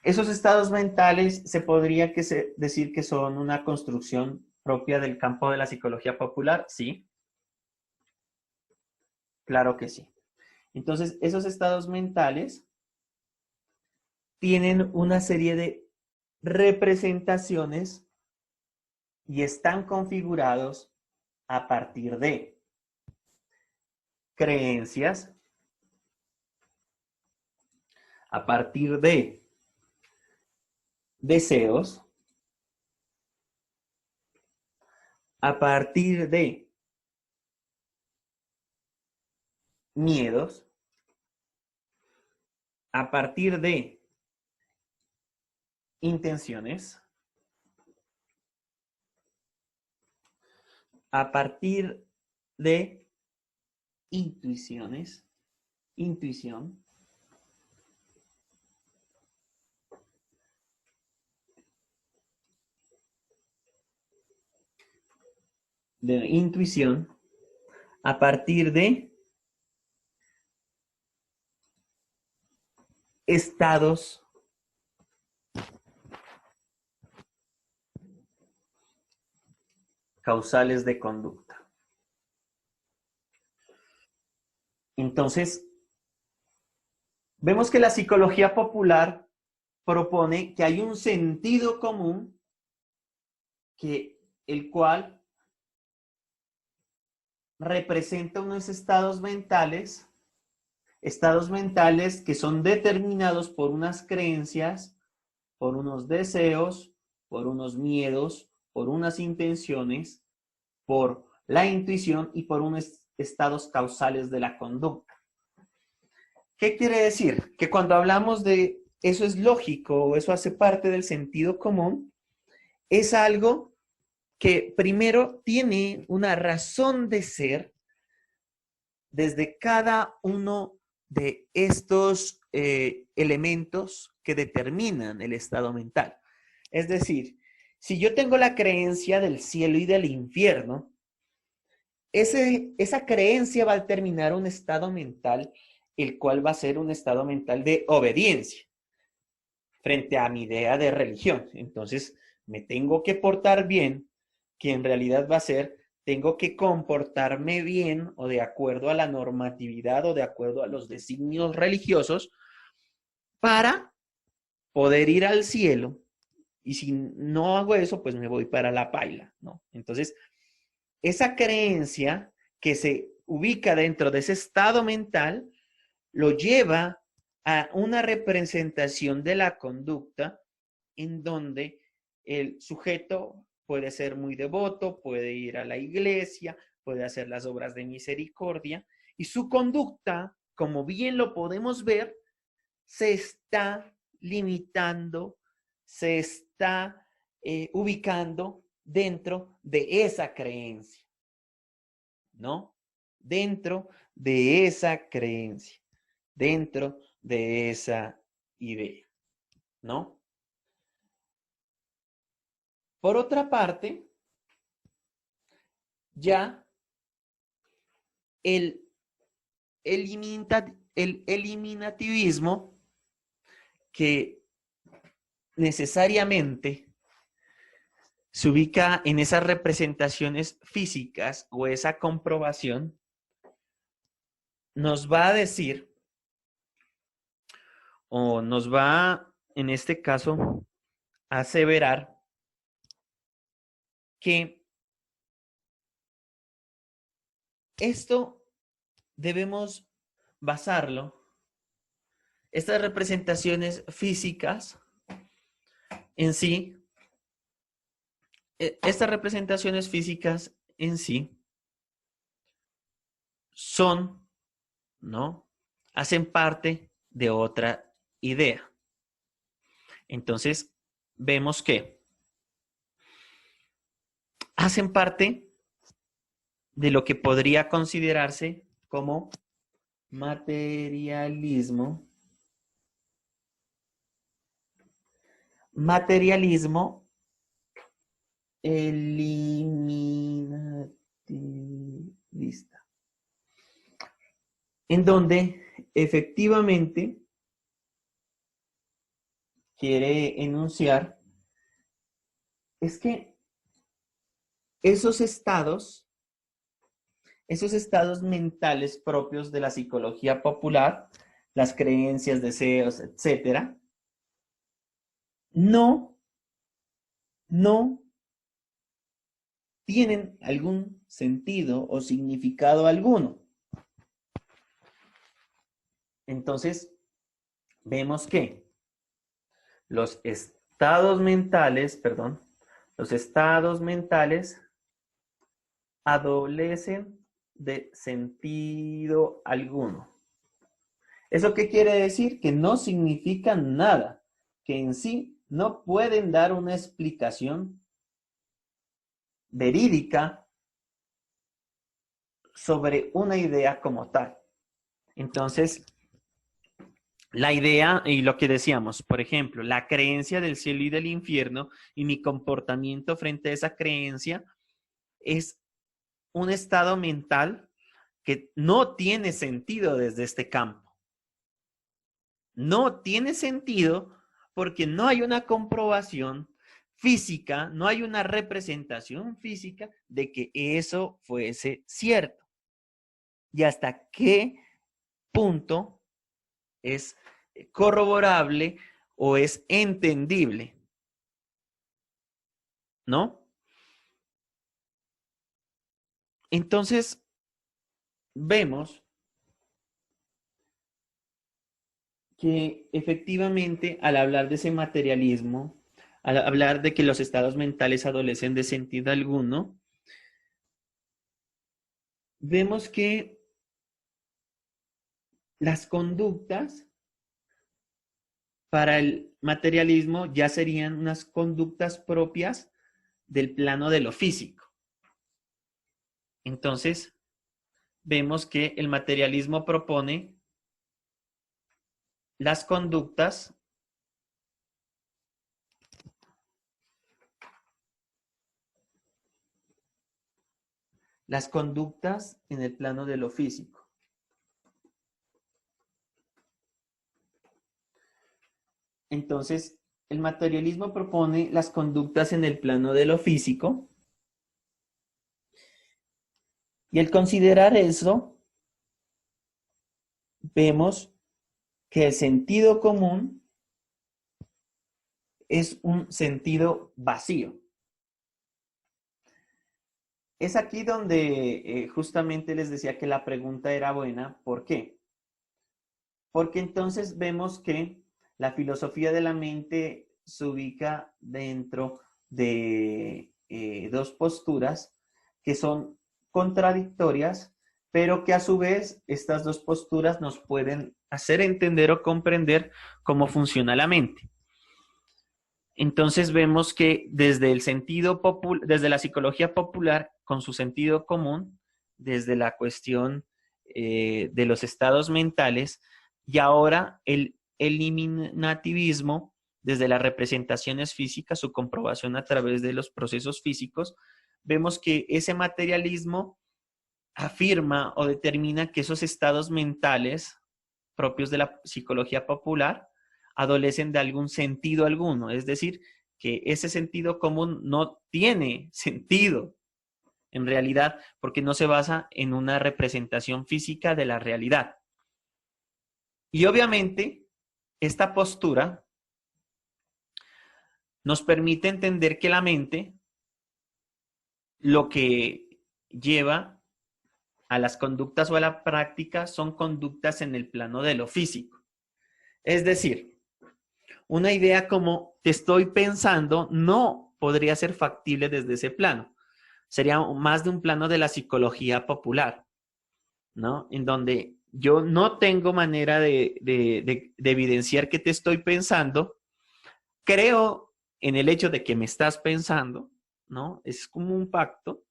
Esos estados mentales se podría decir que son una construcción propia del campo de la psicología popular, sí, claro que sí. Entonces, esos estados mentales tienen una serie de representaciones y están configurados a partir de creencias, a partir de deseos, a partir de miedos, a partir de intenciones, a partir de intuiciones, intuición, a partir de estados causales de conducta. Entonces, vemos que la psicología popular propone que hay un sentido común el cual representa unos estados mentales que son determinados por unas creencias, por unos deseos, por unos miedos, por unas intenciones, por la intuición y por unos estados causales de la conducta. ¿Qué quiere decir? Que cuando hablamos de eso es lógico o eso hace parte del sentido común, es algo que primero tiene una razón de ser desde cada uno de estos elementos que determinan el estado mental. Es decir, si yo tengo la creencia del cielo y del infierno, esa creencia va a determinar un estado mental, el cual va a ser un estado mental de obediencia frente a mi idea de religión. Entonces, me tengo que portar bien, que en realidad va a ser, tengo que comportarme bien o de acuerdo a la normatividad o de acuerdo a los designios religiosos para poder ir al cielo. Y si no hago eso, pues me voy para la paila, ¿no? Entonces, esa creencia que se ubica dentro de ese estado mental lo lleva a una representación de la conducta en donde el sujeto puede ser muy devoto, puede ir a la iglesia, puede hacer las obras de misericordia y su conducta, como bien lo podemos ver, se está limitando, se está ubicando dentro de esa creencia, ¿no? Dentro de esa creencia, dentro de esa idea, ¿no? Por otra parte, ya el eliminativismo, que necesariamente se ubica en esas representaciones físicas o esa comprobación, nos va a decir, o nos va, en este caso, a aseverar que esto debemos basarlo, estas representaciones físicas en sí, estas representaciones físicas en sí son, ¿no? Hacen parte de otra idea. Entonces, vemos que hacen parte de lo que podría considerarse como materialismo. Materialismo eliminativista. En donde efectivamente quiere enunciar es que esos estados mentales propios de la psicología popular, las creencias, deseos, etcétera, no tienen algún sentido o significado alguno. Entonces, vemos que los estados mentales adolecen de sentido alguno. ¿Eso qué quiere decir? Que no significan nada, que en sí no pueden dar una explicación verídica sobre una idea como tal. Entonces, la idea y lo que decíamos, por ejemplo, la creencia del cielo y del infierno y mi comportamiento frente a esa creencia es un estado mental que no tiene sentido desde este campo. No tiene sentido porque no hay una comprobación física, no hay una representación física de que eso fuese cierto. ¿Y hasta qué punto es corroborable o es entendible? ¿No? Entonces, vemos que efectivamente al hablar de ese materialismo, al hablar de que los estados mentales adolecen de sentido alguno, vemos que las conductas para el materialismo ya serían unas conductas propias del plano de lo físico. Entonces, vemos que el materialismo propone las conductas en el plano de lo físico. Entonces, el materialismo propone las conductas en el plano de lo físico, y al considerar eso, vemos que el sentido común es un sentido vacío. Es aquí donde justamente les decía que la pregunta era buena. ¿Por qué? Porque entonces vemos que la filosofía de la mente se ubica dentro de dos posturas que son contradictorias, pero que a su vez estas dos posturas nos pueden hacer entender o comprender cómo funciona la mente. Entonces vemos que desde el sentido desde la psicología popular, con su sentido común, desde la cuestión de los estados mentales, y ahora el eliminativismo, desde las representaciones físicas, su comprobación a través de los procesos físicos, vemos que ese materialismo afirma o determina que esos estados mentales propios de la psicología popular adolecen de algún sentido alguno, es decir, que ese sentido común no tiene sentido en realidad porque no se basa en una representación física de la realidad. Y obviamente, esta postura nos permite entender que la mente lo que lleva a las conductas o a la práctica son conductas en el plano de lo físico. Es decir, una idea como te estoy pensando no podría ser factible desde ese plano. Sería más de un plano de la psicología popular, ¿no? En donde yo no tengo manera de evidenciar que te estoy pensando, creo en el hecho de que me estás pensando, ¿no? Es como un pacto,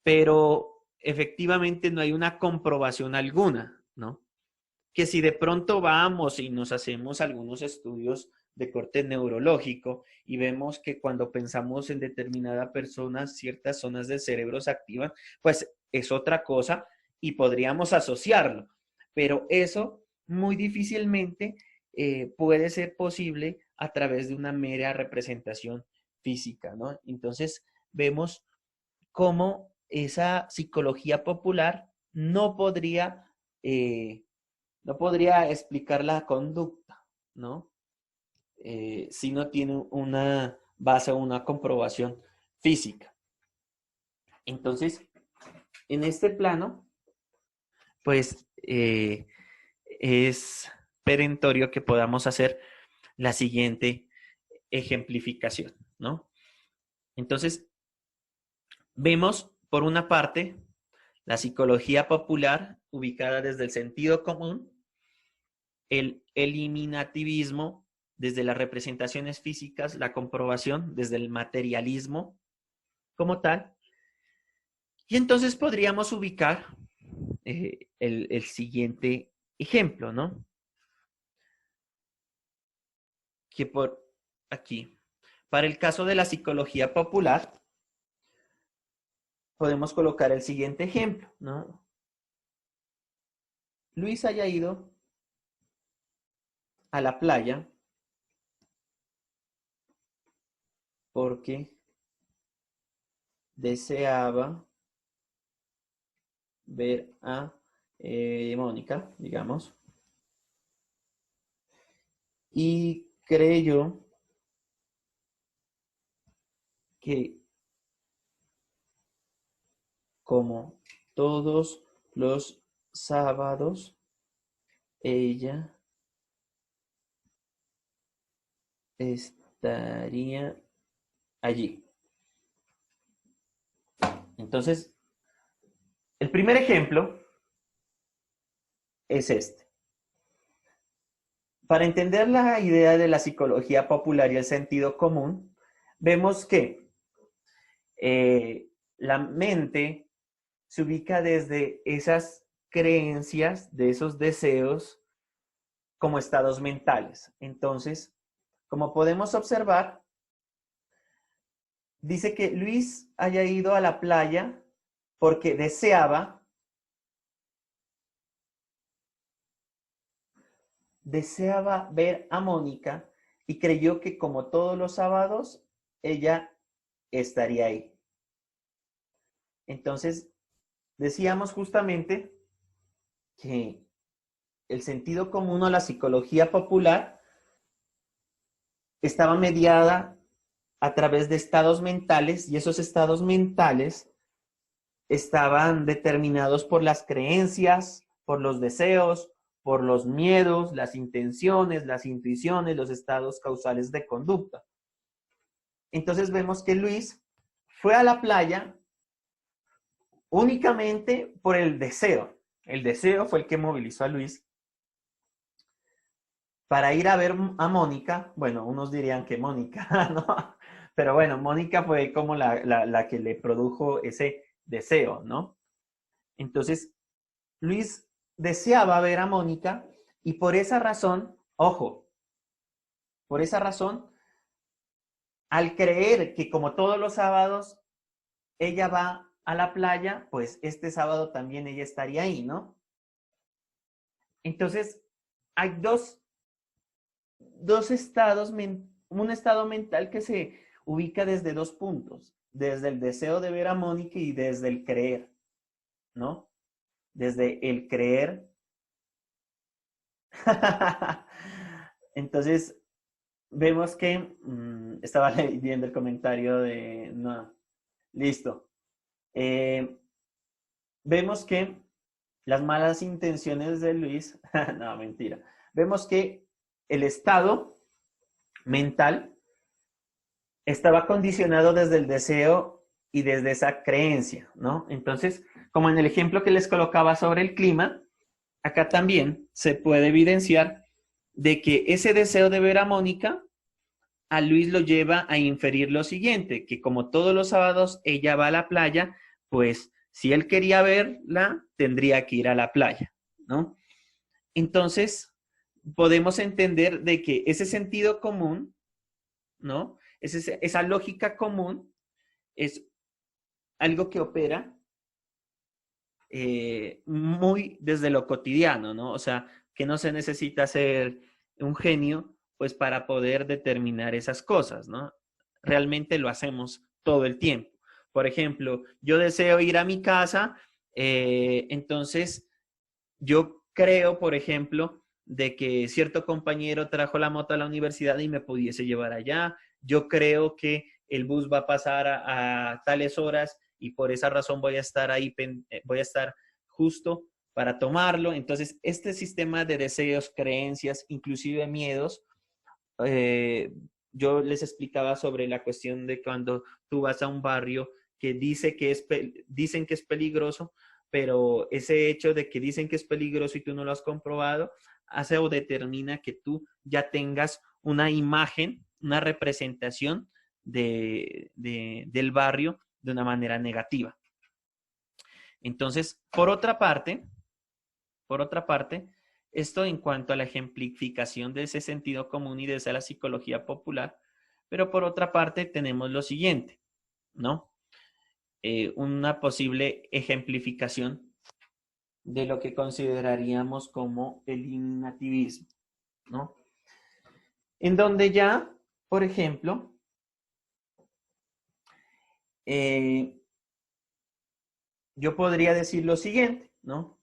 pero efectivamente no hay una comprobación alguna, ¿no? Que si de pronto vamos y nos hacemos algunos estudios de corte neurológico y vemos que cuando pensamos en determinada persona, ciertas zonas del cerebro se activan, pues es otra cosa y podríamos asociarlo. Pero eso muy difícilmente puede ser posible a través de una mera representación física, ¿no? Entonces vemos cómo esa psicología popular no podría explicar la conducta, ¿no? Si no tiene una base o una comprobación física. Entonces, en este plano, pues es perentorio que podamos hacer la siguiente ejemplificación, ¿no? Entonces, vemos, por una parte, la psicología popular ubicada desde el sentido común, el eliminativismo desde las representaciones físicas, la comprobación desde el materialismo como tal. Y entonces podríamos ubicar el siguiente ejemplo, ¿no? Que por aquí, para el caso de la psicología popular, podemos colocar el siguiente ejemplo, ¿no? Luis haya ido a la playa porque deseaba ver a Mónica, digamos, y creyó que como todos los sábados, ella estaría allí. Entonces, el primer ejemplo es este. Para entender la idea de la psicología popular y el sentido común, vemos que la mente se ubica desde esas creencias, de esos deseos, como estados mentales. Entonces, como podemos observar, dice que Luis haya ido a la playa porque deseaba ver a Mónica y creyó que como todos los sábados, ella estaría ahí. Entonces, decíamos justamente que el sentido común o la psicología popular estaba mediada a través de estados mentales y esos estados mentales estaban determinados por las creencias, por los deseos, por los miedos, las intenciones, las intuiciones, los estados causales de conducta. Entonces vemos que Luis fue a la playa únicamente por el deseo. El deseo fue el que movilizó a Luis para ir a ver a Mónica. Bueno, unos dirían que Mónica, ¿no? Pero bueno, Mónica fue como la que le produjo ese deseo, ¿no? Entonces, Luis deseaba ver a Mónica y por esa razón, ojo, por esa razón, al creer que como todos los sábados ella va a la playa, pues este sábado también ella estaría ahí, ¿no? Entonces, hay dos estados, un estado mental que se ubica desde dos puntos, desde el deseo de ver a Mónica y desde el creer, ¿no? Desde el creer. Entonces, vemos que estaba leyendo el comentario de... No, listo. Vemos que las malas intenciones de Luis, no, mentira. Vemos que el estado mental estaba condicionado desde el deseo y desde esa creencia, ¿no? Entonces, como en el ejemplo que les colocaba sobre el clima, acá también se puede evidenciar de que ese deseo de ver a Mónica a Luis lo lleva a inferir lo siguiente, que como todos los sábados ella va a la playa, pues si él quería verla, tendría que ir a la playa, ¿no? Entonces, podemos entender de que ese sentido común, ¿no? Esa lógica común es algo que opera muy desde lo cotidiano, ¿no? O sea, que no se necesita ser un genio, pues para poder determinar esas cosas, ¿no? Realmente lo hacemos todo el tiempo. Por ejemplo, yo deseo ir a mi casa, entonces yo creo, por ejemplo, de que cierto compañero trajo la moto a la universidad y me pudiese llevar allá. Yo creo que el bus va a pasar a tales horas y por esa razón voy a estar ahí, voy a estar justo para tomarlo. Entonces, este sistema de deseos, creencias, inclusive miedos, eh, yo les explicaba sobre la cuestión de cuando tú vas a un barrio que dicen que es peligroso, pero ese hecho de que dicen que es peligroso y tú no lo has comprobado, hace o determina que tú ya tengas una imagen, una representación del barrio de una manera negativa. Entonces, por otra parte, esto en cuanto a la ejemplificación de ese sentido común y de esa la psicología popular, pero por otra parte tenemos lo siguiente, ¿no? Una posible ejemplificación de lo que consideraríamos como el innativismo, ¿no? En donde ya, por ejemplo, yo podría decir lo siguiente, ¿no?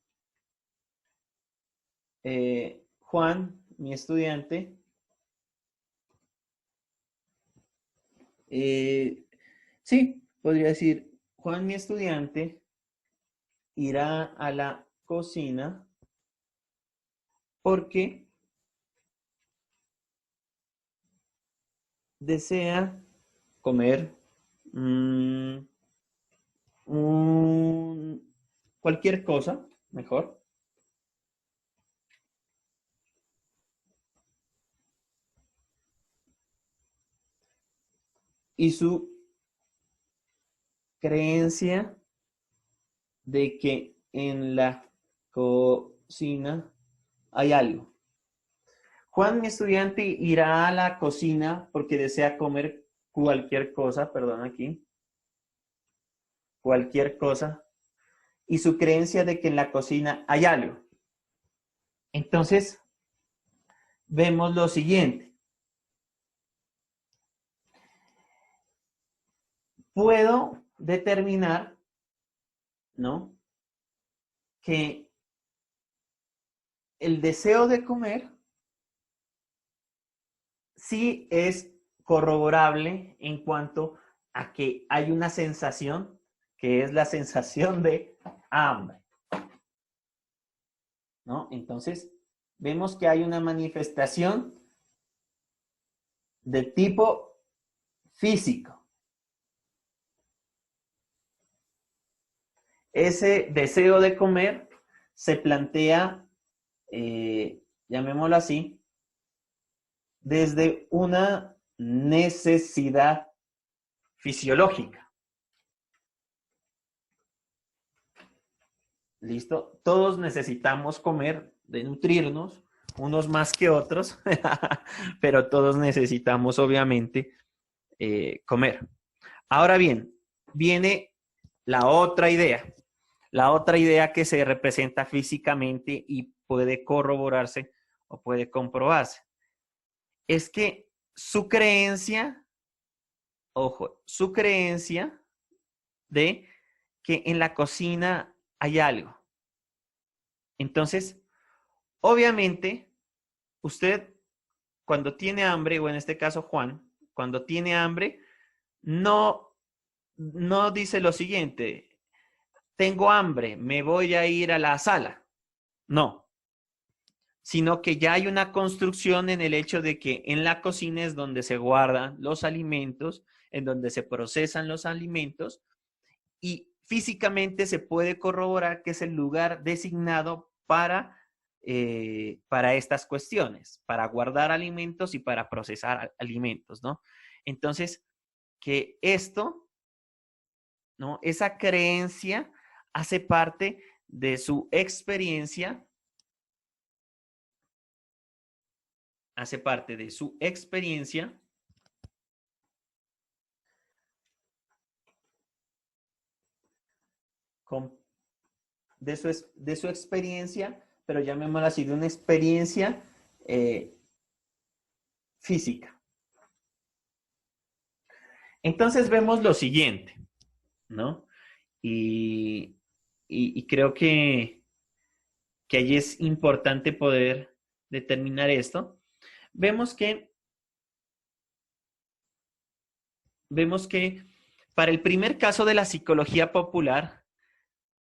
Juan, mi estudiante, sí, podría decir, Juan, mi estudiante, irá a la cocina porque desea comer mm, cualquier cosa, mejor. Y su creencia de que en la cocina hay algo. Juan, mi estudiante, irá a la cocina porque desea comer cualquier cosa, perdón aquí, cualquier cosa, y su creencia de que en la cocina hay algo. Entonces, vemos lo siguiente. Puedo determinar, ¿no? Que el deseo de comer sí es corroborable en cuanto a que hay una sensación, que es la sensación de hambre, ¿no? Entonces, vemos que hay una manifestación de tipo físico. Ese deseo de comer se plantea, llamémoslo así, desde una necesidad fisiológica. ¿Listo? Todos necesitamos comer, de nutrirnos, unos más que otros, pero todos necesitamos obviamente comer. Ahora bien, viene la otra idea que se representa físicamente y puede corroborarse o puede comprobarse, es que su creencia, ojo, su creencia de que en la cocina hay algo. Entonces, obviamente, usted cuando tiene hambre, o en este caso Juan, cuando tiene hambre, no, no dice lo siguiente, tengo hambre, me voy a ir a la sala. No, sino que ya hay una construcción en el hecho de que en la cocina es donde se guardan los alimentos, en donde se procesan los alimentos y físicamente se puede corroborar que es el lugar designado para estas cuestiones, para guardar alimentos y para procesar alimentos, ¿no? Entonces, que esto, ¿no? Esa creencia hace parte de su experiencia, hace parte de su experiencia con, de su experiencia, pero llamémosla así, de una experiencia física. Entonces vemos lo siguiente, ¿no? Y creo que allí es importante poder determinar esto. Vemos que, vemos que para el primer caso de la psicología popular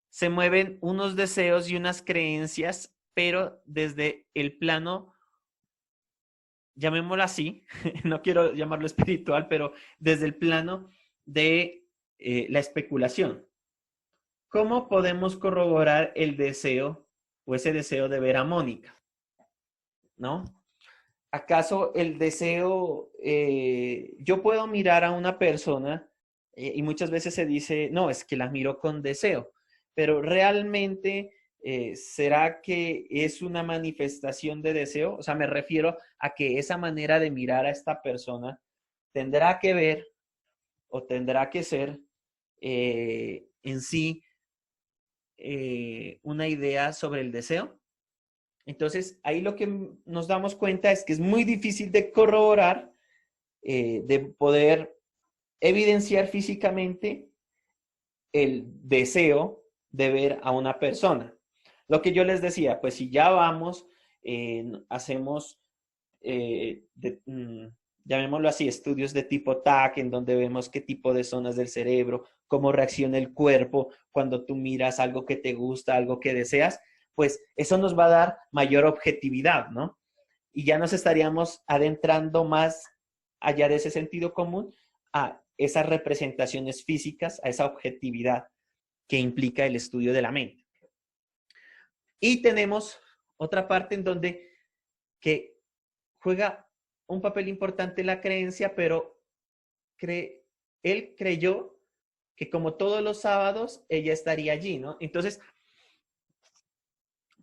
se mueven unos deseos y unas creencias, pero desde el plano, llamémoslo así, no quiero llamarlo espiritual, pero desde el plano de la especulación. ¿Cómo podemos corroborar el deseo o ese deseo de ver a Mónica? ¿No? ¿Acaso el deseo, yo puedo mirar a una persona y muchas veces se dice, no, es que la miro con deseo, pero realmente, ¿será que es una manifestación de deseo? O sea, me refiero a que esa manera de mirar a esta persona tendrá que ver o tendrá que ser en sí una idea sobre el deseo. Entonces, ahí lo que nos damos cuenta es que es muy difícil de corroborar, de poder evidenciar físicamente el deseo de ver a una persona. Lo que yo les decía, pues si ya vamos, hacemos, llamémoslo así, estudios de tipo TAC, en donde vemos qué tipo de zonas del cerebro, cómo reacciona el cuerpo cuando tú miras algo que te gusta, algo que deseas, pues eso nos va a dar mayor objetividad, ¿no? Y ya nos estaríamos adentrando más allá de ese sentido común a esas representaciones físicas, a esa objetividad que implica el estudio de la mente. Y tenemos otra parte en donde que juega un papel importante la creencia, pero él creyó que como todos los sábados ella estaría allí, ¿no? Entonces,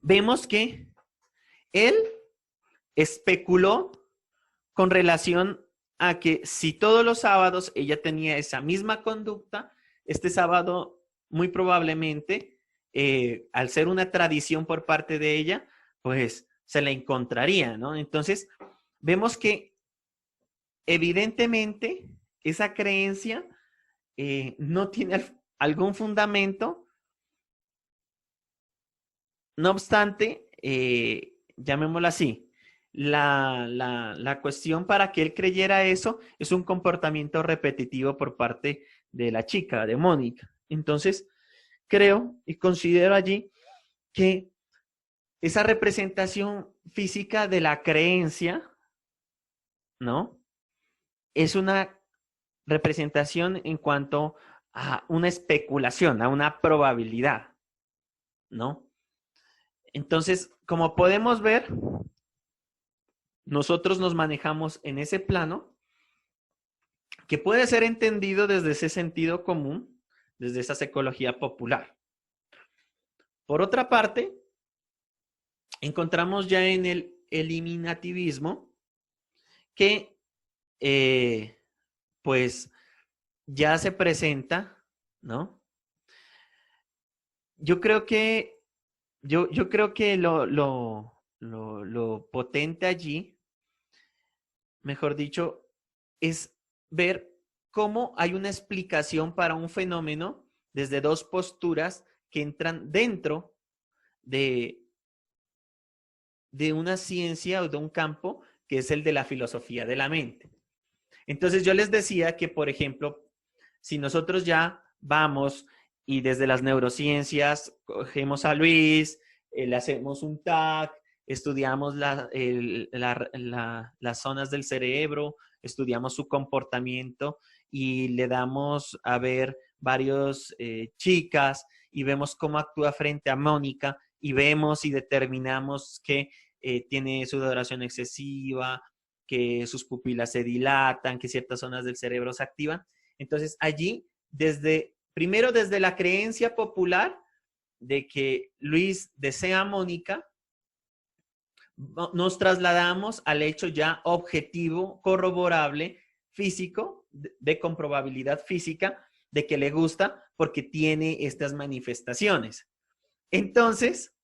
vemos que él especuló con relación a que si todos los sábados ella tenía esa misma conducta, este sábado muy probablemente, al ser una tradición por parte de ella, pues se la encontraría, ¿no? Entonces, vemos que evidentemente esa creencia no tiene algún fundamento, no obstante, llamémoslo así, la cuestión para que él creyera eso es un comportamiento repetitivo por parte de la chica, de Mónica. Entonces, creo y considero allí que esa representación física de la creencia, ¿no? Es una representación en cuanto a una especulación, a una probabilidad, ¿no? Entonces, como podemos ver, nosotros nos manejamos en ese plano que puede ser entendido desde ese sentido común, desde esa psicología popular. Por otra parte, encontramos ya en el eliminativismo que pues ya se presenta, ¿no? Yo creo que, yo creo que lo potente allí, mejor dicho, es ver cómo hay una explicación para un fenómeno desde dos posturas que entran dentro de una ciencia o de un campo que es el de la filosofía de la mente. Entonces yo les decía que, por ejemplo, si nosotros ya vamos y desde las neurociencias cogemos a Luis, le hacemos un TAC, estudiamos las zonas del cerebro, estudiamos su comportamiento y le damos a ver varios chicas y vemos cómo actúa frente a Mónica y vemos y determinamos que tiene sudoración excesiva, que sus pupilas se dilatan, que ciertas zonas del cerebro se activan. Entonces allí, primero desde la creencia popular de que Luis desea a Mónica, nos trasladamos al hecho ya objetivo, corroborable, físico, de comprobabilidad física, de que le gusta porque tiene estas manifestaciones. Entonces,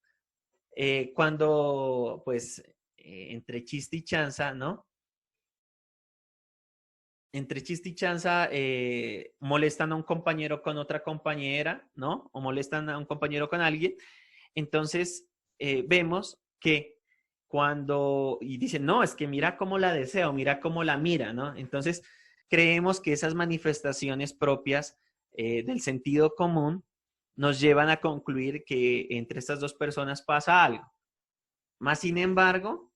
cuando, pues, entre chiste y chanza, ¿no? Entre chiste y chanza molestan a un compañero con otra compañera, ¿no? O molestan a un compañero con alguien. Entonces, vemos que y dicen, no, es que mira cómo la deseo, mira cómo la mira, ¿no? Entonces, creemos que esas manifestaciones propias del sentido común nos llevan a concluir que entre estas dos personas pasa algo. Más sin embargo,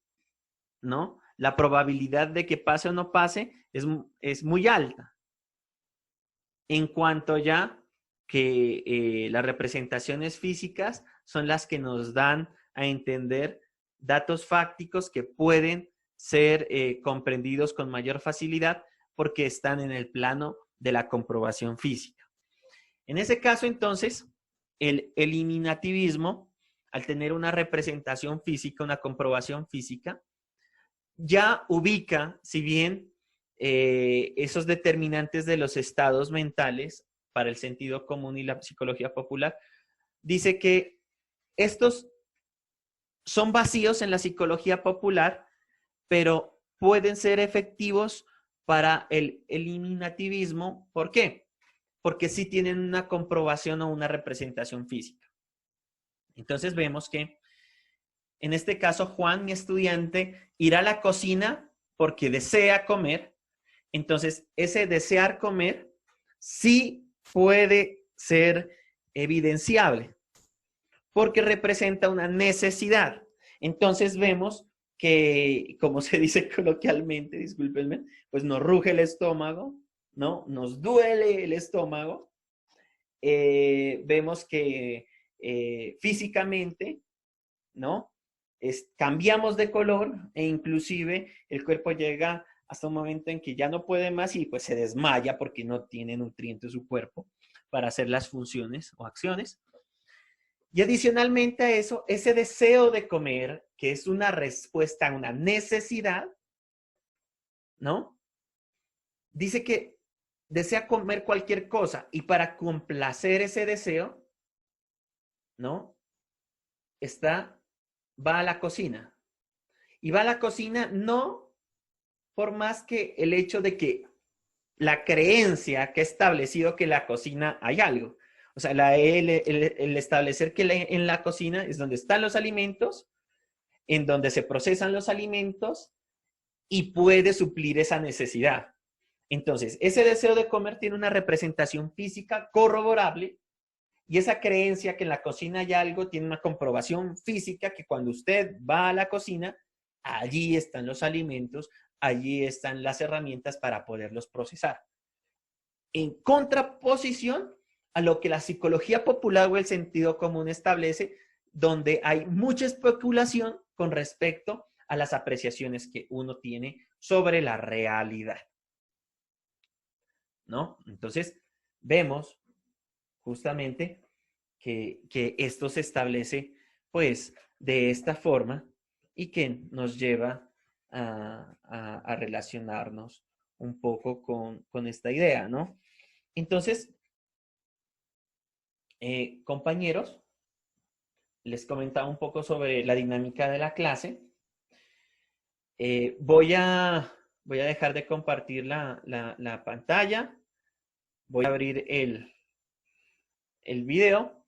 ¿no? La probabilidad de que pase o no pase es muy alta. En cuanto ya que las representaciones físicas son las que nos dan a entender datos fácticos que pueden ser comprendidos con mayor facilidad porque están en el plano de la comprobación física. En ese caso, entonces, el eliminativismo, al tener una representación física, una comprobación física, ya ubica, si bien esos determinantes de los estados mentales para el sentido común y la psicología popular, dice que estos son vacíos en la psicología popular, pero pueden ser efectivos para el eliminativismo. ¿Por qué? porque sí tienen una comprobación o una representación física. Entonces vemos que en este caso Juan, mi estudiante, irá a la cocina porque desea comer. Entonces ese desear comer sí puede ser evidenciable porque representa una necesidad. Entonces vemos que, como se dice coloquialmente, discúlpenme, pues nos ruge el estómago, ¿no? Nos duele el estómago. Vemos que físicamente, ¿no? Cambiamos de color e inclusive el cuerpo llega hasta un momento en que ya no puede más y pues se desmaya porque no tiene nutrientes su cuerpo para hacer las funciones o acciones. Y adicionalmente a eso, ese deseo de comer, que es una respuesta a una necesidad, ¿no? Dice que desea comer cualquier cosa y para complacer ese deseo, ¿no? Va a la cocina. Y va a la cocina no por más que el hecho de que la creencia que ha establecido que en la cocina hay algo. O sea, el establecer que en la cocina es donde están los alimentos, en donde se procesan los alimentos y puede suplir esa necesidad. Entonces, ese deseo de comer tiene una representación física corroborable y esa creencia que en la cocina hay algo tiene una comprobación física que cuando usted va a la cocina, allí están los alimentos, allí están las herramientas para poderlos procesar. En contraposición a lo que la psicología popular o el sentido común establece, donde hay mucha especulación con respecto a las apreciaciones que uno tiene sobre la realidad, ¿no? Entonces, vemos justamente que esto se establece, pues, de esta forma y que nos lleva a relacionarnos un poco con esta idea, ¿no? Entonces, compañeros, les comentaba un poco sobre la dinámica de la clase. Voy a dejar de compartir la pantalla. Voy a abrir el video.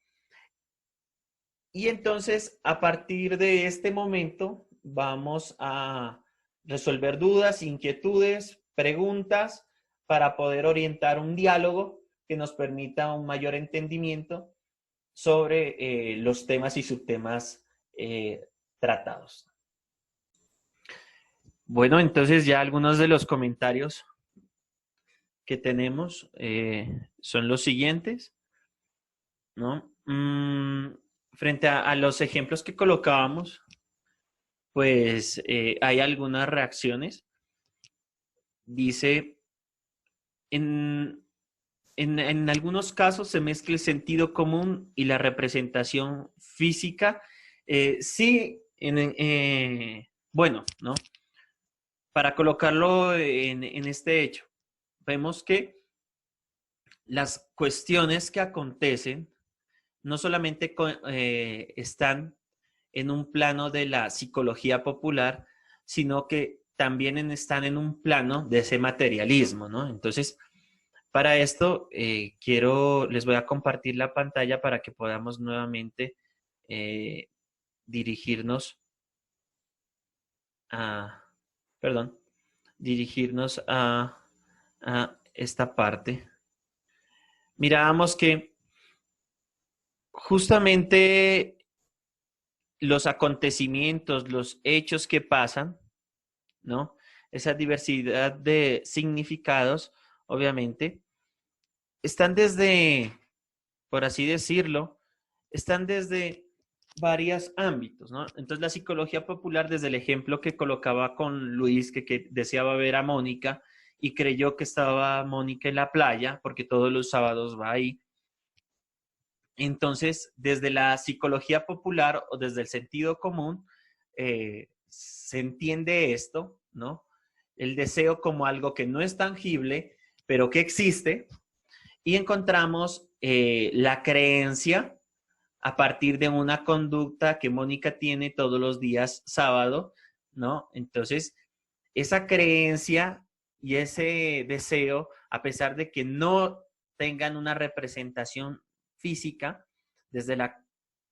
Y entonces, a partir de este momento, vamos a resolver dudas, inquietudes, preguntas, para poder orientar un diálogo que nos permita un mayor entendimiento sobre los temas y subtemas tratados. Bueno, entonces ya algunos de los comentarios que tenemos son los siguientes, ¿no? Frente a los ejemplos que colocábamos, pues hay algunas reacciones. Dice, en algunos casos se mezcla el sentido común y la representación física. Sí, bueno, ¿no? Para colocarlo en este hecho, vemos que las cuestiones que acontecen no solamente están en un plano de la psicología popular, sino que también están en un plano de ese materialismo, ¿no? Entonces, para esto, les voy a compartir la pantalla para que podamos nuevamente dirigirnos a, dirigirnos a esta parte. Mirábamos que justamente los acontecimientos, los hechos que pasan, ¿no? Esa diversidad de significados, obviamente, están desde, por así decirlo, están desde varios ámbitos, ¿no? Entonces la psicología popular, desde el ejemplo que colocaba con Luis, que deseaba ver a Mónica y creyó que estaba Mónica en la playa, porque todos los sábados va ahí. Entonces, desde la psicología popular o desde el sentido común, se entiende esto, ¿no? El deseo como algo que no es tangible, pero que existe, y encontramos la creencia a partir de una conducta que Mónica tiene todos los días sábado, ¿no? Entonces, esa creencia y ese deseo, a pesar de que no tengan una representación física, desde la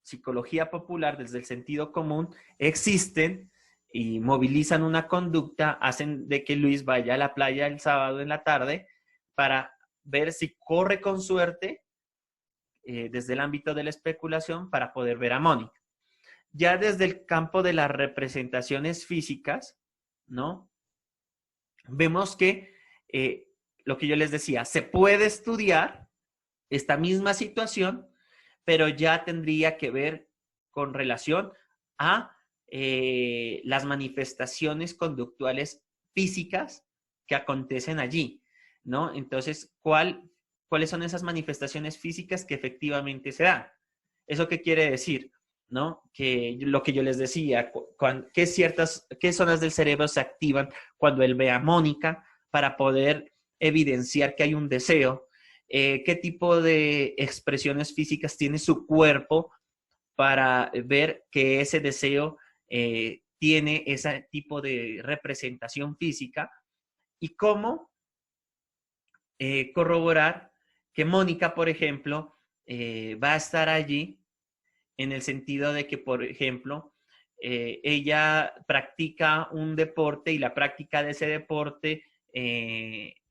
psicología popular, desde el sentido común, existen y movilizan una conducta, hacen de que Luis vaya a la playa el sábado en la tarde para ver si corre con suerte desde el ámbito de la especulación para poder ver a Mónica. Ya desde el campo de las representaciones físicas, ¿no? Vemos que lo que yo les decía, se puede estudiar esta misma situación, pero ya tendría que ver con relación a las manifestaciones conductuales físicas que acontecen allí, ¿no? Entonces, ¿cuáles son esas manifestaciones físicas que efectivamente se dan? ¿Eso qué quiere decir? ¿No? Que lo que yo les decía, qué zonas del cerebro se activan cuando él ve a Mónica para poder evidenciar que hay un deseo, qué tipo de expresiones físicas tiene su cuerpo para ver que ese deseo tiene ese tipo de representación física y cómo corroborar que Mónica, por ejemplo, va a estar allí en el sentido de que, por ejemplo, ella practica un deporte y la práctica de ese deporte,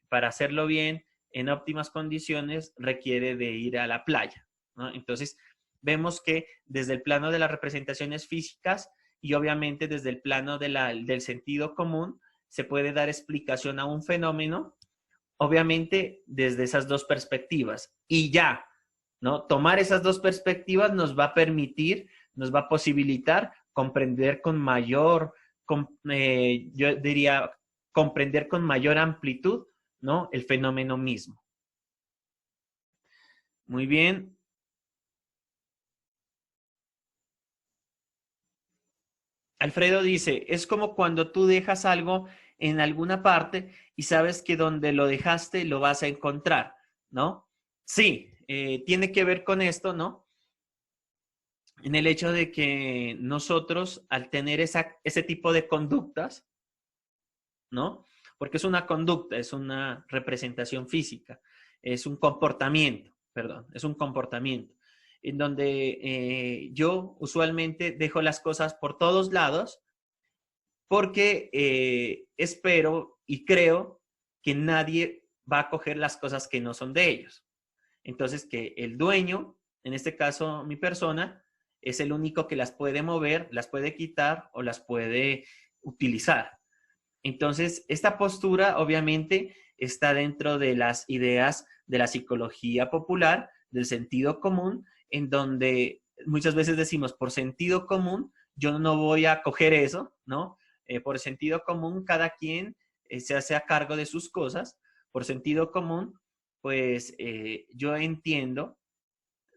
para hacerlo bien, en óptimas condiciones, requiere de ir a la playa, ¿no? Entonces, vemos que desde el plano de las representaciones físicas y obviamente desde el plano del sentido común, se puede dar explicación a un fenómeno, obviamente desde esas dos perspectivas. Y ya, ¿no? Tomar esas dos perspectivas nos va a permitir, nos va a posibilitar comprender con mayor, yo diría, comprender con mayor amplitud, ¿no? El fenómeno mismo. Muy bien. Alfredo dice, es como cuando tú dejas algo en alguna parte y sabes que donde lo dejaste lo vas a encontrar, ¿no? Sí, tiene que ver con esto, ¿no? En el hecho de que nosotros, al tener ese tipo de conductas, ¿no? Porque es una conducta, es una representación física, es un comportamiento, perdón, es un comportamiento, en donde yo usualmente dejo las cosas por todos lados porque espero y creo que nadie va a coger las cosas que no son de ellos. Entonces, que el dueño, en este caso mi persona, es el único que las puede mover, las puede quitar o las puede utilizar. Entonces, esta postura obviamente está dentro de las ideas de la psicología popular, del sentido común, en donde muchas veces decimos, por sentido común, yo no voy a coger eso, ¿no? Por sentido común, cada quien se hace a cargo de sus cosas. Por sentido común, pues yo entiendo,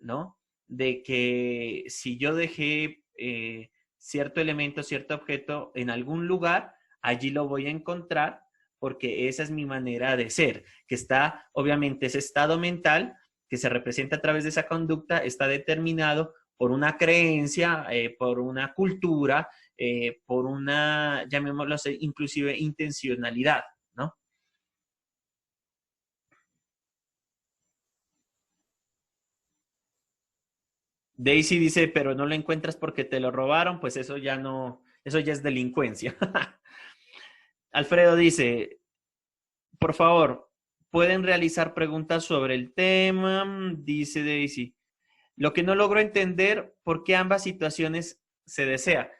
¿no? De que si yo dejé cierto elemento, cierto objeto en algún lugar, allí lo voy a encontrar porque esa es mi manera de ser, que está, obviamente, ese estado mental que se representa a través de esa conducta está determinado por una creencia, por una cultura, por una, llamémoslo así, inclusive intencionalidad, ¿no? Daisy dice, pero no lo encuentras porque te lo robaron, pues eso ya no, eso ya es delincuencia. Alfredo dice, por favor, pueden realizar preguntas sobre el tema, dice Daisy. Lo que no logro entender, ¿por qué ambas situaciones se desea?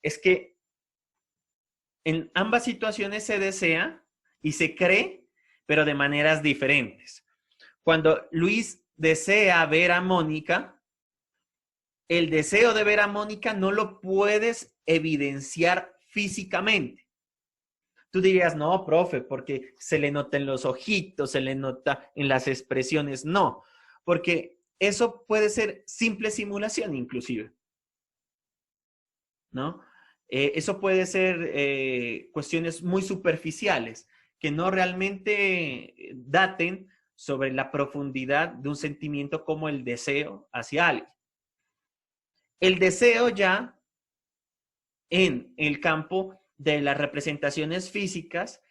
Es que en ambas situaciones se desea y se cree, pero de maneras diferentes. Cuando Luis desea ver a Mónica, el deseo de ver a Mónica no lo puedes evidenciar físicamente. Tú dirías, no, profe, porque se le nota en los ojitos, se le nota en las expresiones. No, porque eso puede ser simple simulación inclusive, ¿no? Eso puede ser cuestiones muy superficiales que no realmente daten sobre la profundidad de un sentimiento como el deseo hacia alguien. El deseo ya en el campo de las representaciones físicas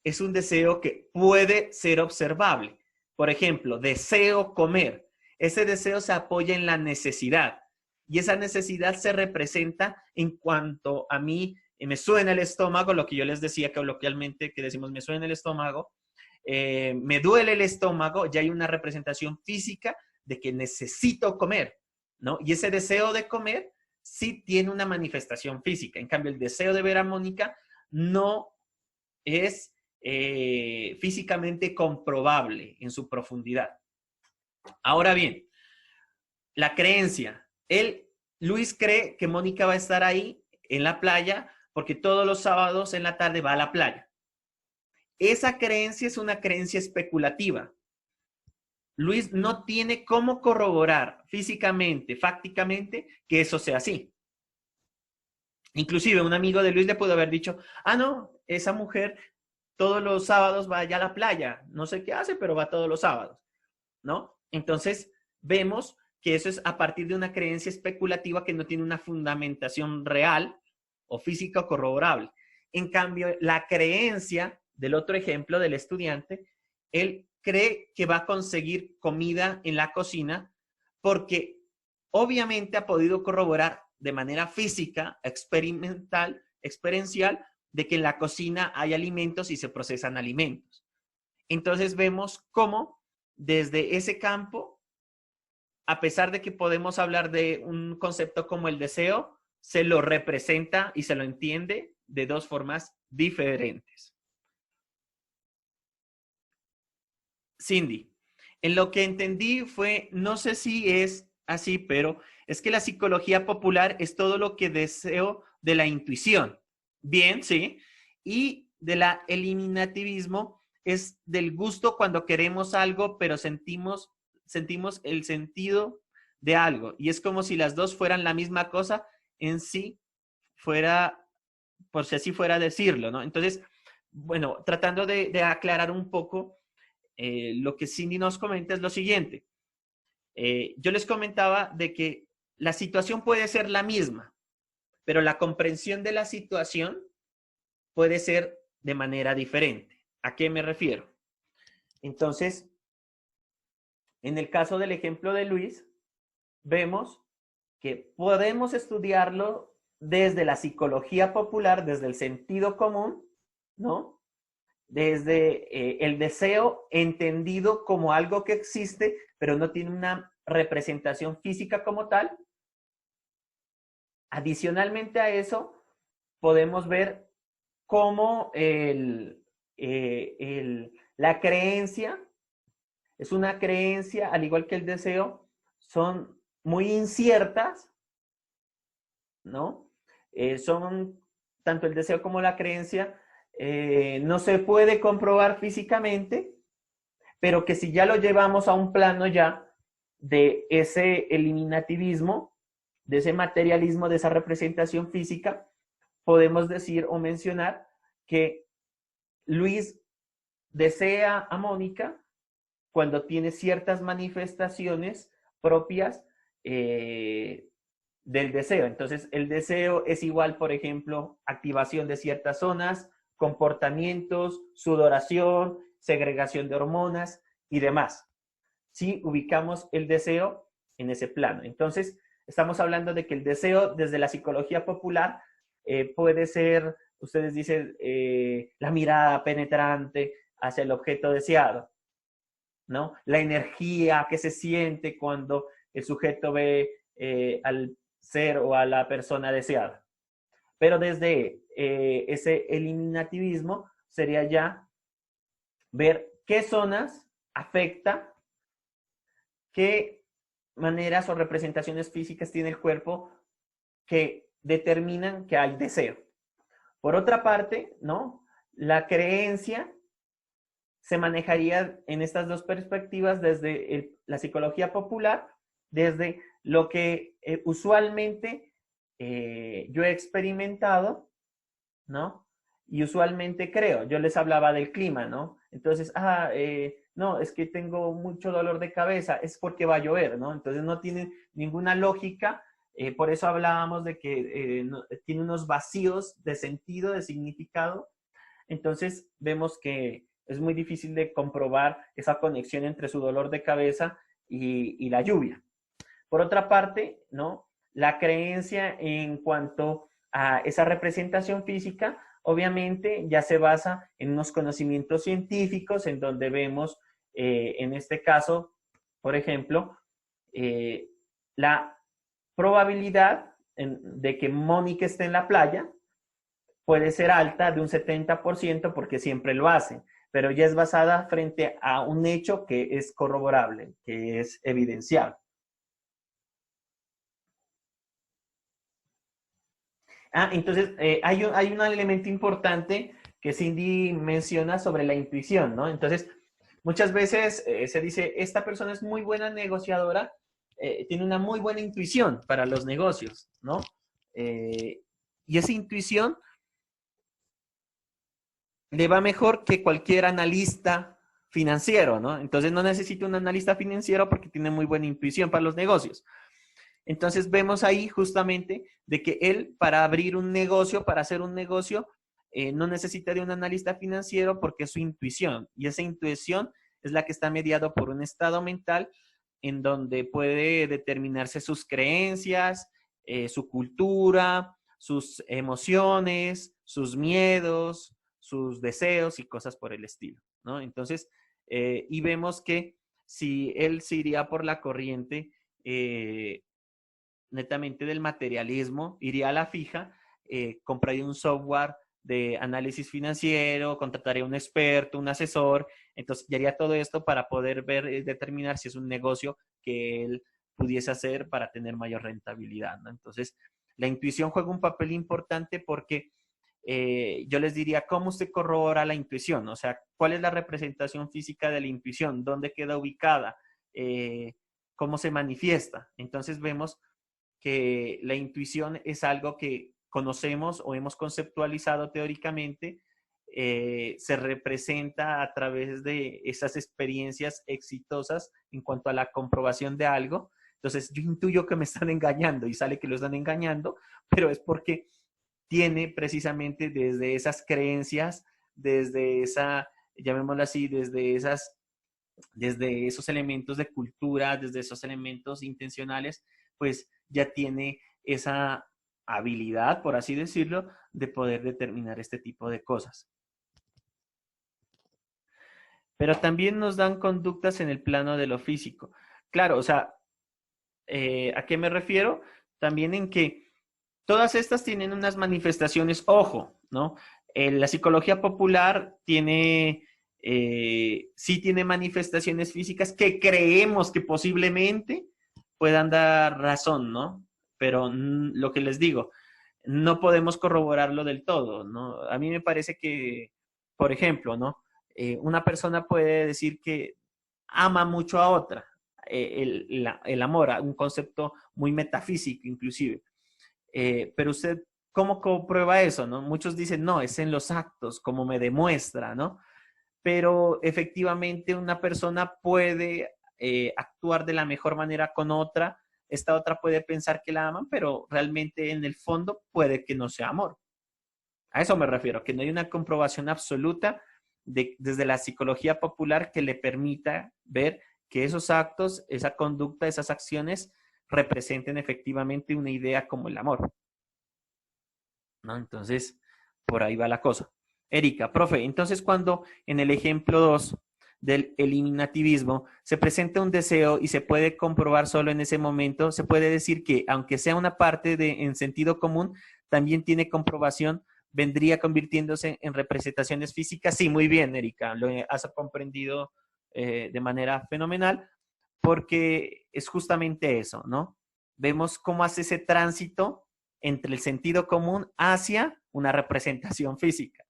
es un deseo que puede ser observable. Por ejemplo, deseo comer. Ese deseo se apoya en la necesidad y esa necesidad se representa en cuanto a mí me suena el estómago, lo que yo les decía coloquialmente, que decimos me suena el estómago, me duele el estómago, ya hay una representación física de que necesito comer, ¿no? Y ese deseo de comer sí tiene una manifestación física. En cambio, el deseo de ver a Mónica no es físicamente comprobable en su profundidad. Ahora bien, la creencia. Luis cree que Mónica va a estar ahí en la playa porque todos los sábados en la tarde va a la playa. Esa creencia es una creencia especulativa. Luis no tiene cómo corroborar físicamente, fácticamente, que eso sea así. Inclusive un amigo de Luis le pudo haber dicho, ah, no, esa mujer todos los sábados va allá a la playa, no sé qué hace, pero va todos los sábados, ¿no? Entonces, vemos que eso es a partir de una creencia especulativa que no tiene una fundamentación real o física o corroborable. En cambio, la creencia del otro ejemplo del estudiante, él cree que va a conseguir comida en la cocina porque obviamente ha podido corroborar de manera física, experimental, experiencial, de que en la cocina hay alimentos y se procesan alimentos. Entonces vemos cómo desde ese campo, a pesar de que podemos hablar de un concepto como el deseo, se lo representa y se lo entiende de dos formas diferentes. Cindy, en lo que entendí fue, no sé si es así, pero es que la psicología popular es todo lo que deseo de la intuición. Bien, sí. Y de la eliminativismo es del gusto cuando queremos algo, pero sentimos el sentido de algo. Y es como si las dos fueran la misma cosa en sí, fuera, por si así fuera decirlo, ¿no? Entonces, bueno, tratando de aclarar un poco, lo que Cindy nos comenta es lo siguiente. Yo les comentaba de que la situación puede ser la misma, pero la comprensión de la situación puede ser de manera diferente. ¿A qué me refiero? Entonces, en el caso del ejemplo de Luis, vemos que podemos estudiarlo desde la psicología popular, desde el sentido común, ¿no? Desde el deseo entendido como algo que existe, pero no tiene una representación física como tal. Adicionalmente a eso, podemos ver cómo la creencia es una creencia, al igual que el deseo, son muy inciertas, ¿no? Son tanto el deseo como la creencia, no se puede comprobar físicamente, pero que si ya lo llevamos a un plano ya de ese eliminativismo, de ese materialismo, de esa representación física, podemos decir o mencionar que Luis desea a Mónica cuando tiene ciertas manifestaciones propias del deseo. Entonces, el deseo es igual, por ejemplo, activación de ciertas zonas, comportamientos, sudoración, segregación de hormonas y demás. Si ubicamos el deseo en ese plano. Entonces, estamos hablando de que el deseo desde la psicología popular puede ser, ustedes dicen, la mirada penetrante hacia el objeto deseado, ¿no? La energía que se siente cuando el sujeto ve al ser o a la persona deseada. Pero desde ese eliminativismo sería ya ver qué zonas afecta, qué maneras o representaciones físicas tiene el cuerpo que determinan que hay deseo. Por otra parte, ¿no? La creencia se manejaría en estas dos perspectivas desde la psicología popular, desde lo que usualmente yo he experimentado, ¿no? Y usualmente creo. Yo les hablaba del clima, ¿no? Entonces, no, es que tengo mucho dolor de cabeza, es porque va a llover, ¿no? Entonces no tiene ninguna lógica. Por eso hablábamos de que no, tiene unos vacíos de sentido, de significado. Entonces vemos que Es muy difícil de comprobar esa conexión entre su dolor de cabeza y la lluvia. Por otra parte, ¿no? La creencia en cuanto a esa representación física, obviamente ya se basa en unos conocimientos científicos en donde vemos, en este caso, por ejemplo, la probabilidad de que Mónica esté en la playa puede ser alta de un 70% porque siempre lo hace, pero ya es basada frente a un hecho que es corroborable, que es evidenciable. Entonces, hay un elemento importante que Cindy menciona sobre la intuición, ¿no? Entonces, muchas veces se dice, esta persona es muy buena negociadora, tiene una muy buena intuición para los negocios, ¿no? Y esa intuición le va mejor que cualquier analista financiero, ¿no? Entonces no necesita un analista financiero porque tiene muy buena intuición para los negocios. Entonces vemos ahí justamente de que él para abrir un negocio, para hacer un negocio, no necesita de un analista financiero porque es su intuición. Y esa intuición es la que está mediado por un estado mental en donde puede determinarse sus creencias, su cultura, sus emociones, sus miedos, sus deseos y cosas por el estilo, ¿no? Entonces, y vemos que si él se iría por la corriente netamente del materialismo, iría a la fija, compraría un software de análisis financiero, contrataría un experto, un asesor, entonces ya haría todo esto para poder ver, determinar si es un negocio que él pudiese hacer para tener mayor rentabilidad, ¿no? Entonces, la intuición juega un papel importante porque yo les diría, ¿cómo usted corrobora la intuición? O sea, ¿cuál es la representación física de la intuición? ¿Dónde queda ubicada? ¿Cómo se manifiesta? Entonces vemos que la intuición es algo que conocemos o hemos conceptualizado teóricamente, se representa a través de esas experiencias exitosas en cuanto a la comprobación de algo. Entonces yo intuyo que me están engañando y sale que lo están engañando, pero es porque tiene precisamente desde esas creencias, desde esa, llamémoslo así, desde esos elementos de cultura, desde esos elementos intencionales, pues ya tiene esa habilidad, por así decirlo, de poder determinar este tipo de cosas. Pero también nos dan conductas en el plano de lo físico. Claro, o sea, ¿a qué me refiero? También en que todas estas tienen unas manifestaciones, ojo, ¿no? La psicología popular tiene, sí tiene manifestaciones físicas que creemos que posiblemente puedan dar razón, ¿no? Pero lo que les digo, no podemos corroborarlo del todo, ¿no? A mí me parece que, por ejemplo, ¿no? Una persona puede decir que ama mucho a otra, el amor, un concepto muy metafísico inclusive. Pero usted, ¿cómo comprueba eso? ¿No? Muchos dicen, no, es en los actos, como me demuestra, ¿no? Pero efectivamente una persona puede actuar de la mejor manera con otra, esta otra puede pensar que la aman, pero realmente en el fondo puede que no sea amor. A eso me refiero, que no hay una comprobación absoluta desde la psicología popular que le permita ver que esos actos, esa conducta, esas acciones representen efectivamente una idea como el amor, ¿no? Entonces, por ahí va la cosa. Erika, profe, entonces cuando en el ejemplo 2 del eliminativismo se presenta un deseo y se puede comprobar solo en ese momento, se puede decir que aunque sea una parte en sentido común, también tiene comprobación, vendría convirtiéndose en representaciones físicas. Sí, muy bien, Erika, lo has comprendido de manera fenomenal, porque es justamente eso, ¿no? Vemos cómo hace ese tránsito entre el sentido común hacia una representación física,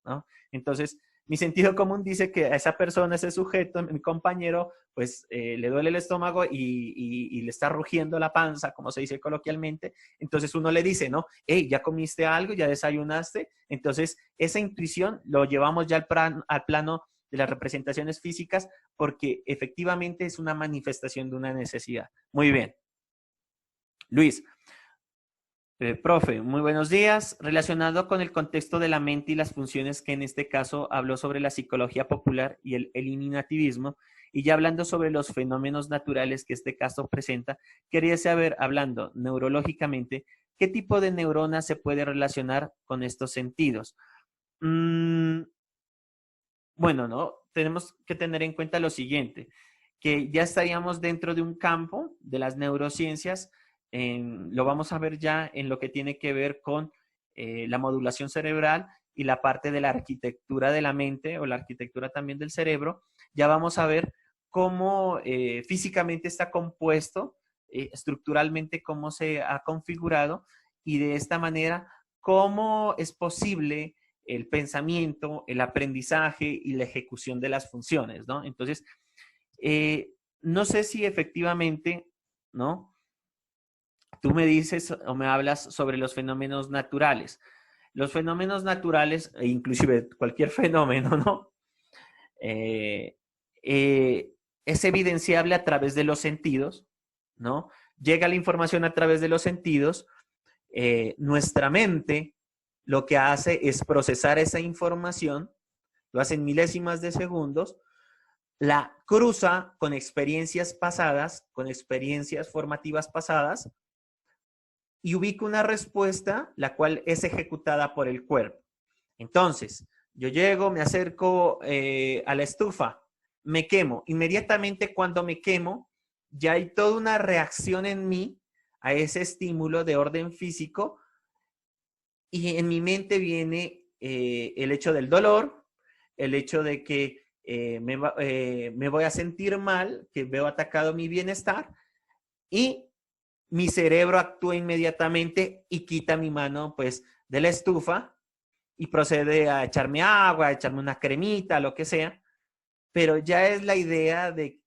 ¿no? Entonces, mi sentido común dice que a esa persona, ese sujeto, mi compañero, pues le duele el estómago y le está rugiendo la panza, como se dice coloquialmente. Entonces uno le dice, ¿no? Hey, ya comiste algo, ya desayunaste. Entonces, esa intuición lo llevamos ya al plano de las representaciones físicas porque efectivamente es una manifestación de una necesidad. Muy bien. Luis, Profe, muy buenos días. Relacionado con el contexto de la mente y las funciones que en este caso habló sobre la psicología popular y el eliminativismo, y ya hablando sobre los fenómenos naturales que este caso presenta, quería saber, hablando neurológicamente, ¿qué tipo de neurona se puede relacionar con estos sentidos? Bueno, ¿no? Tenemos que tener en cuenta lo siguiente, que ya estaríamos dentro de un campo de las neurociencias, lo vamos a ver ya en lo que tiene que ver con la modulación cerebral y la parte de la arquitectura de la mente o la arquitectura también del cerebro. Ya vamos a ver cómo físicamente está compuesto, estructuralmente cómo se ha configurado y de esta manera cómo es posible el pensamiento, el aprendizaje y la ejecución de las funciones, ¿no? Entonces, no sé si efectivamente, ¿no? Tú me dices o me hablas sobre los fenómenos naturales. Los fenómenos naturales, e inclusive cualquier fenómeno, ¿no? Eh, es evidenciable a través de los sentidos, ¿no? Llega la información a través de los sentidos. Nuestra mente lo que hace es procesar esa información, lo hace en milésimas de segundos, la cruza con experiencias pasadas, con experiencias formativas pasadas, y ubica una respuesta, la cual es ejecutada por el cuerpo. Entonces, yo llego, me acerco a la estufa, me quemo. Inmediatamente cuando me quemo, ya hay toda una reacción en mí a ese estímulo de orden físico y en mi mente viene el hecho del dolor, el hecho de que me voy a sentir mal, que veo atacado mi bienestar y mi cerebro actúa inmediatamente y quita mi mano pues de la estufa y procede a echarme agua, a echarme una cremita, lo que sea, pero ya es la idea de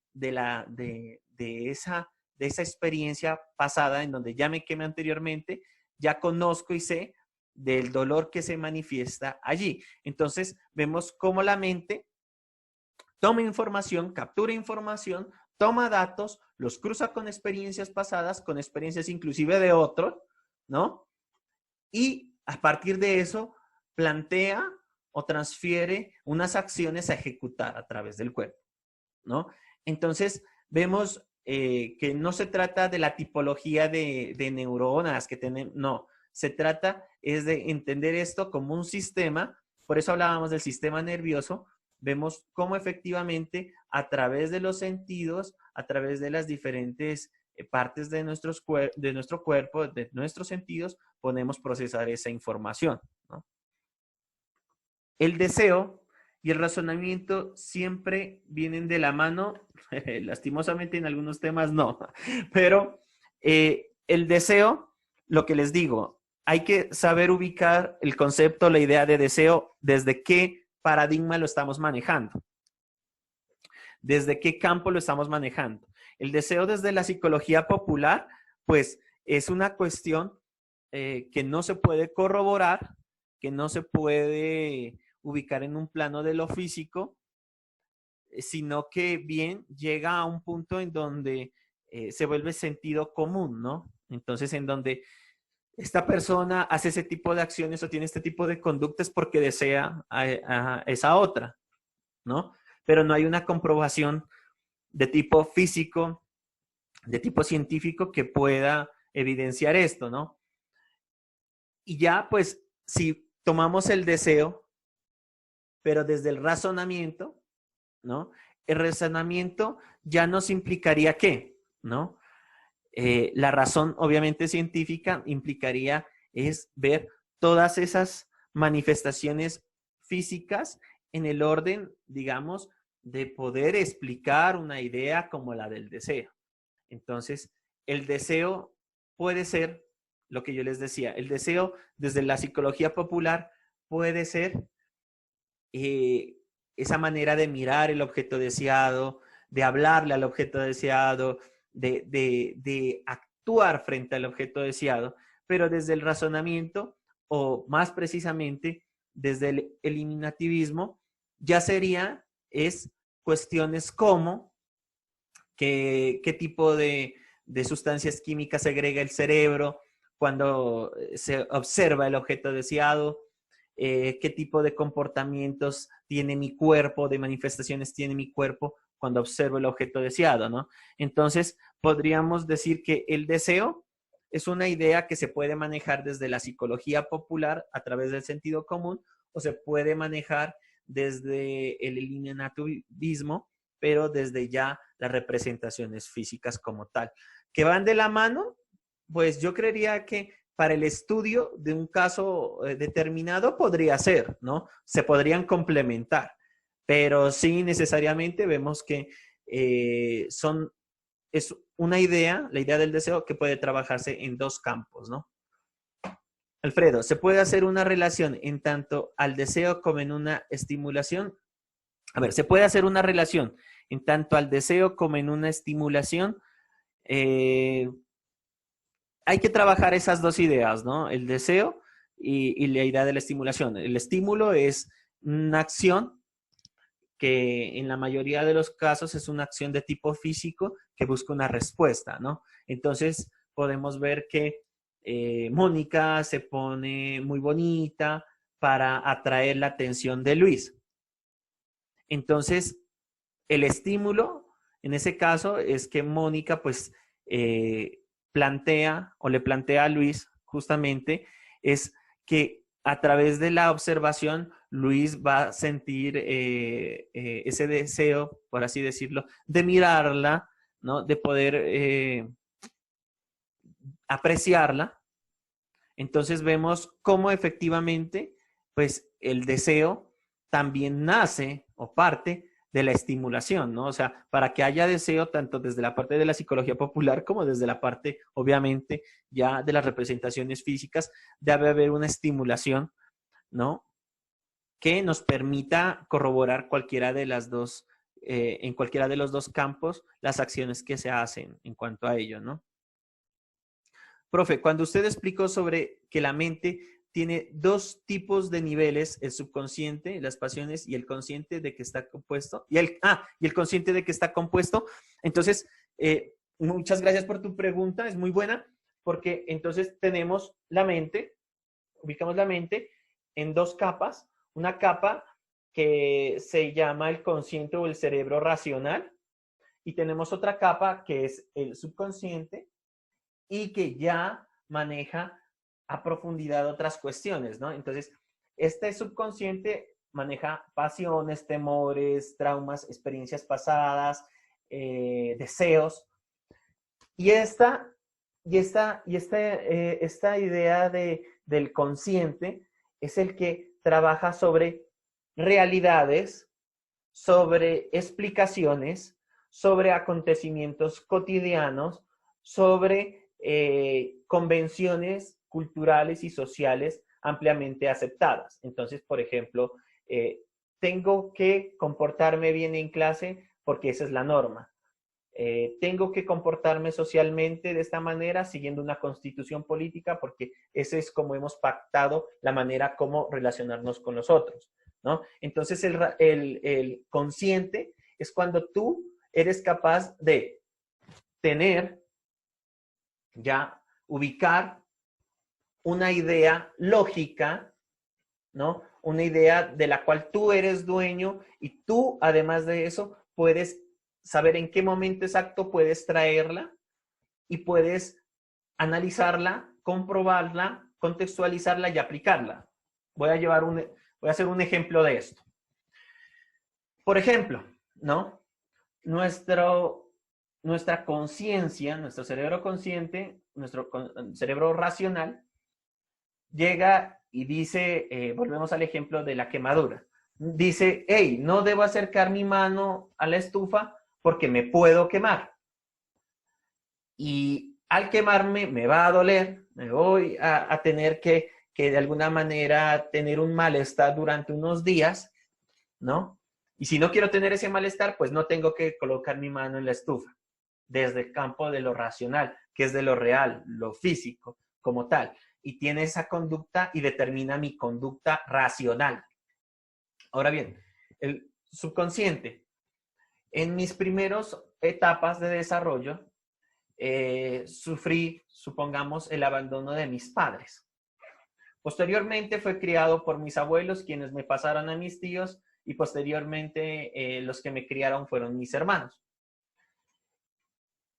esa experiencia pasada en donde ya me quemé anteriormente, ya conozco y sé del dolor que se manifiesta allí. Entonces vemos cómo la mente toma información, captura información, toma datos, los cruza con experiencias pasadas, con experiencias inclusive de otros, ¿no? Y a partir de eso plantea o transfiere unas acciones a ejecutar a través del cuerpo, ¿no? Entonces, vemos que no se trata de la tipología de neuronas que tenemos, no, se trata es de entender esto como un sistema, por eso hablábamos del sistema nervioso, vemos cómo efectivamente a través de los sentidos, a través de las diferentes partes de nuestro cuerpo, de nuestros sentidos, podemos procesar esa información, ¿no? El deseo y el razonamiento siempre vienen de la mano, lastimosamente en algunos temas no, pero el deseo, lo que les digo, hay que saber ubicar el concepto, la idea de deseo, desde qué paradigma lo estamos manejando, desde qué campo lo estamos manejando. El deseo desde la psicología popular, pues es una cuestión que no se puede corroborar, que no se puede ubicar en un plano de lo físico, sino que bien llega a un punto en donde se vuelve sentido común, ¿no? Entonces, en donde esta persona hace ese tipo de acciones o tiene este tipo de conductas porque desea a esa otra, ¿no? Pero no hay una comprobación de tipo físico, de tipo científico que pueda evidenciar esto, ¿no? Y ya, pues, si tomamos el deseo, pero desde el razonamiento, ¿no? El razonamiento ya nos implicaría ¿qué? ¿No? La razón, obviamente científica, implicaría es ver todas esas manifestaciones físicas en el orden, digamos, de poder explicar una idea como la del deseo. Entonces, el deseo puede ser lo que yo les decía, el deseo desde la psicología popular puede ser esa manera de mirar el objeto deseado, de hablarle al objeto deseado, de actuar frente al objeto deseado, pero desde el razonamiento o más precisamente desde el eliminativismo ya sería es cuestiones como qué tipo de sustancias químicas segrega el cerebro, cuando se observa el objeto deseado, qué tipo de comportamientos tiene mi cuerpo, de manifestaciones tiene mi cuerpo cuando observo el objeto deseado, ¿no? Entonces, podríamos decir que el deseo es una idea que se puede manejar desde la psicología popular a través del sentido común o se puede manejar desde el eliminativismo, pero desde ya las representaciones físicas como tal. ¿Que van de la mano? Pues yo creería que para el estudio de un caso determinado podría ser, ¿no? Se podrían complementar, pero sí necesariamente vemos que es una idea, la idea del deseo, que puede trabajarse en dos campos, ¿no? Alfredo, ¿se puede hacer una relación en tanto al deseo como en una estimulación? A ver, ¿se puede hacer una relación en tanto al deseo como en una estimulación? Hay que trabajar esas dos ideas, ¿no? El deseo y la idea de la estimulación. El estímulo es una acción que en la mayoría de los casos es una acción de tipo físico que busca una respuesta, ¿no? Entonces podemos ver que Mónica se pone muy bonita para atraer la atención de Luis. Entonces, el estímulo en ese caso es que Mónica pues plantea o le plantea a Luis justamente es que a través de la observación Luis va a sentir ese deseo, por así decirlo, de mirarla, ¿no? De poder apreciarla. Entonces vemos cómo efectivamente pues el deseo también nace o parte de la estimulación, ¿no? O sea, para que haya deseo tanto desde la parte de la psicología popular como desde la parte, obviamente, ya de las representaciones físicas, debe haber una estimulación, ¿no? Que nos permita corroborar cualquiera de las dos, en cualquiera de los dos campos, las acciones que se hacen en cuanto a ello, ¿no? Profe, cuando usted explicó sobre que la mente tiene dos tipos de niveles, el subconsciente, las pasiones, y el consciente de que está compuesto, y el consciente de que está compuesto. Entonces, muchas gracias por tu pregunta, es muy buena, porque entonces tenemos la mente, ubicamos la mente en dos capas, una capa que se llama el consciente o el cerebro racional, y tenemos otra capa que es el subconsciente, y que ya maneja a profundidad otras cuestiones, ¿no? Entonces, este subconsciente maneja pasiones, temores, traumas, experiencias pasadas, deseos. Y esta idea del consciente es el que trabaja sobre realidades, sobre explicaciones, sobre acontecimientos cotidianos, sobre convenciones culturales y sociales ampliamente aceptadas. Entonces, por ejemplo, tengo que comportarme bien en clase porque esa es la norma. Tengo que comportarme socialmente de esta manera, siguiendo una constitución política, porque ese es como hemos pactado la manera como relacionarnos con los otros, ¿no? Entonces, el consciente es cuando tú eres capaz de tener, ya, ubicar una idea lógica, ¿no? Una idea de la cual tú eres dueño y tú, además de eso, puedes saber en qué momento exacto puedes traerla y puedes analizarla, comprobarla, contextualizarla y aplicarla. Voy a hacer un ejemplo de esto. Por ejemplo, ¿no? Nuestra conciencia, nuestro cerebro consciente, nuestro cerebro racional, llega y dice, volvemos al ejemplo de la quemadura, dice, hey, no debo acercar mi mano a la estufa porque me puedo quemar. Y al quemarme me va a doler, me voy a tener que de alguna manera tener un malestar durante unos días, ¿no? Y si no quiero tener ese malestar, pues no tengo que colocar mi mano en la estufa, desde el campo de lo racional, que es de lo real, lo físico, como tal. Y tiene esa conducta y determina mi conducta racional. Ahora bien, el subconsciente. En mis primeras etapas de desarrollo, sufrí, supongamos, el abandono de mis padres. Posteriormente fue criado por mis abuelos, quienes me pasaron a mis tíos, y posteriormente los que me criaron fueron mis hermanos.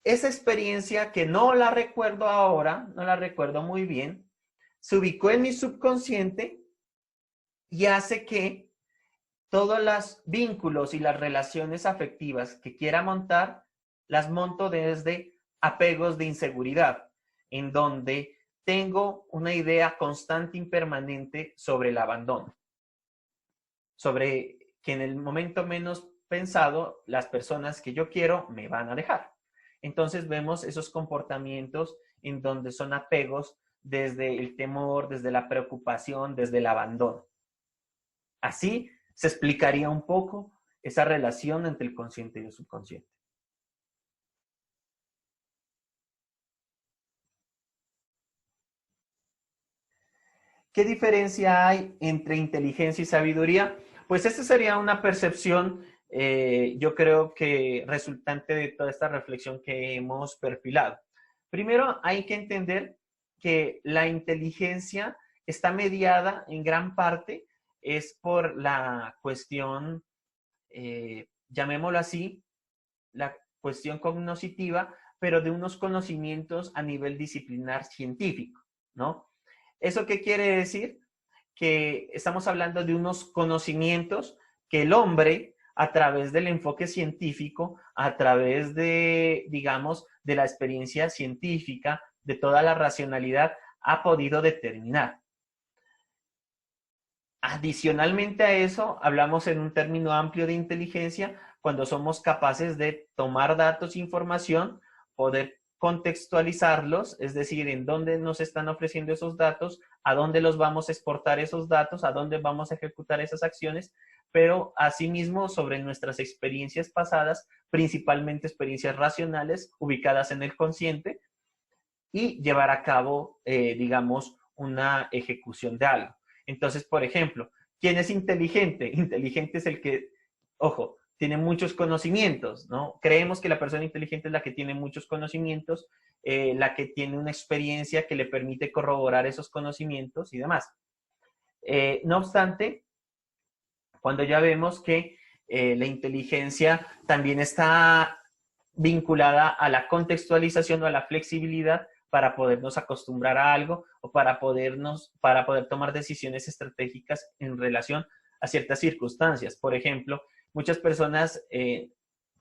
Esa experiencia, que no la recuerdo ahora, no la recuerdo muy bien, se ubicó en mi subconsciente y hace que todos los vínculos y las relaciones afectivas que quiera montar, las monto desde apegos de inseguridad, en donde tengo una idea constante y permanente sobre el abandono, sobre que en el momento menos pensado, las personas que yo quiero me van a dejar. Entonces vemos esos comportamientos en donde son apegos desde el temor, desde la preocupación, desde el abandono. Así se explicaría un poco esa relación entre el consciente y el subconsciente. ¿Qué diferencia hay entre inteligencia y sabiduría? Pues esta sería una percepción, yo creo que resultante de toda esta reflexión que hemos perfilado. Primero, hay que entender que la inteligencia está mediada en gran parte es por la cuestión, llamémoslo así, la cuestión cognoscitiva, pero de unos conocimientos a nivel disciplinar científico, ¿no? ¿Eso qué quiere decir? Que estamos hablando de unos conocimientos que el hombre, a través del enfoque científico, a través de, digamos, de la experiencia científica, de toda la racionalidad, ha podido determinar. Adicionalmente a eso, hablamos en un término amplio de inteligencia cuando somos capaces de tomar datos e información, poder contextualizarlos, es decir, en dónde nos están ofreciendo esos datos, a dónde los vamos a exportar esos datos, a dónde vamos a ejecutar esas acciones, pero asimismo sobre nuestras experiencias pasadas, principalmente experiencias racionales ubicadas en el consciente, y llevar a cabo, digamos, una ejecución de algo. Entonces, por ejemplo, ¿quién es inteligente? Inteligente es el que, ojo, tiene muchos conocimientos, ¿no? Creemos que la persona inteligente es la que tiene muchos conocimientos, la que tiene una experiencia que le permite corroborar esos conocimientos y demás. No obstante, cuando ya vemos que la inteligencia también está vinculada a la contextualización o a la flexibilidad para podernos acostumbrar a algo o para poder tomar decisiones estratégicas en relación a ciertas circunstancias. Por ejemplo, muchas personas en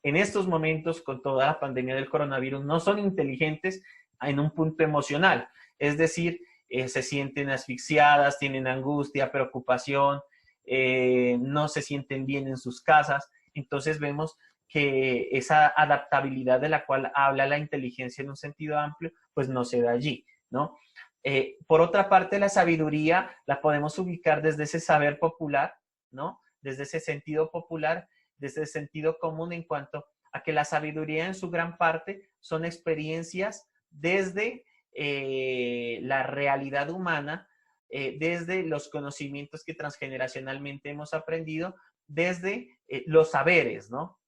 estos momentos con toda la pandemia del coronavirus no son inteligentes en un punto emocional, es decir, se sienten asfixiadas, tienen angustia, preocupación, no se sienten bien en sus casas. Entonces vemos que esa adaptabilidad de la cual habla la inteligencia en un sentido amplio, pues no se da allí, ¿no? Por otra parte, la sabiduría la podemos ubicar desde ese saber popular, ¿no? Desde ese sentido popular, desde ese sentido común en cuanto a que la sabiduría en su gran parte son experiencias desde la realidad humana, desde los conocimientos que transgeneracionalmente hemos aprendido, desde los saberes, ¿no?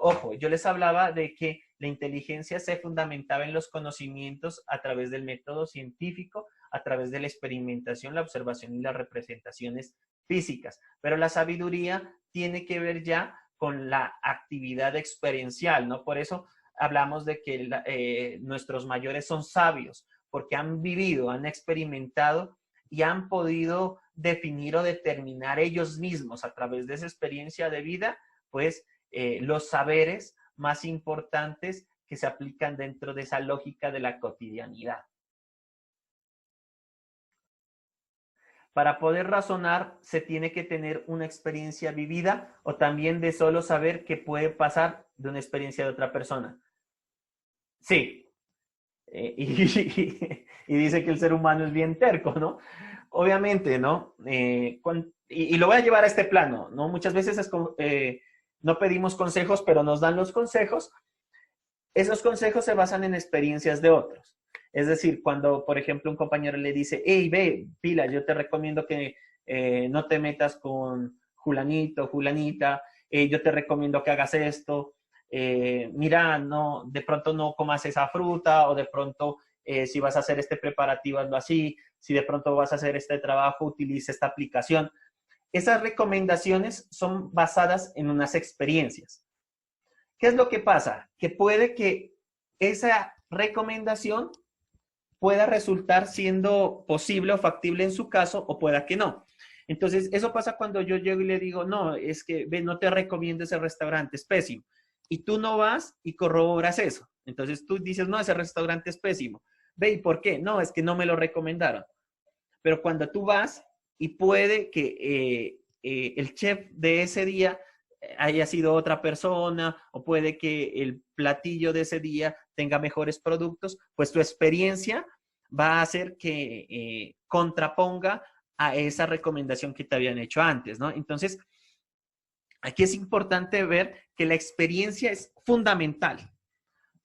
Ojo, yo les hablaba de que la inteligencia se fundamentaba en los conocimientos a través del método científico, a través de la experimentación, la observación y las representaciones físicas. Pero la sabiduría tiene que ver ya con la actividad experiencial, ¿no? Por eso hablamos de que nuestros mayores son sabios, porque han vivido, han experimentado y han podido definir o determinar ellos mismos a través de esa experiencia de vida, pues los saberes más importantes que se aplican dentro de esa lógica de la cotidianidad. Para poder razonar, se tiene que tener una experiencia vivida o también de solo saber qué puede pasar de una experiencia de otra persona. Sí. Y dice que el ser humano es bien terco, ¿no? Obviamente, ¿no? Y lo voy a llevar a este plano, ¿no? Muchas veces no pedimos consejos, pero nos dan los consejos. Esos consejos se basan en experiencias de otros. Es decir, cuando, por ejemplo, un compañero le dice, hey, ve, pila, yo te recomiendo que no te metas con Julanito, Julanita, yo te recomiendo que hagas esto. mira, no, de pronto no comas esa fruta, o de pronto si vas a hacer este preparativo, hazlo así, si de pronto vas a hacer este trabajo, utiliza esta aplicación. Esas recomendaciones son basadas en unas experiencias. ¿Qué es lo que pasa? Que puede que esa recomendación pueda resultar siendo posible o factible en su caso, o pueda que no. Entonces, eso pasa cuando yo llego y le digo, no, es que ve, no te recomiendo ese restaurante, es pésimo. Y tú no vas y corroboras eso. Entonces tú dices, no, ese restaurante es pésimo. Ve, ¿y por qué? No, es que no me lo recomendaron. Pero cuando tú vas y puede que el chef de ese día haya sido otra persona, o puede que el platillo de ese día tenga mejores productos, pues tu experiencia va a hacer que contraponga a esa recomendación que te habían hecho antes, ¿no? Entonces, aquí es importante ver que la experiencia es fundamental.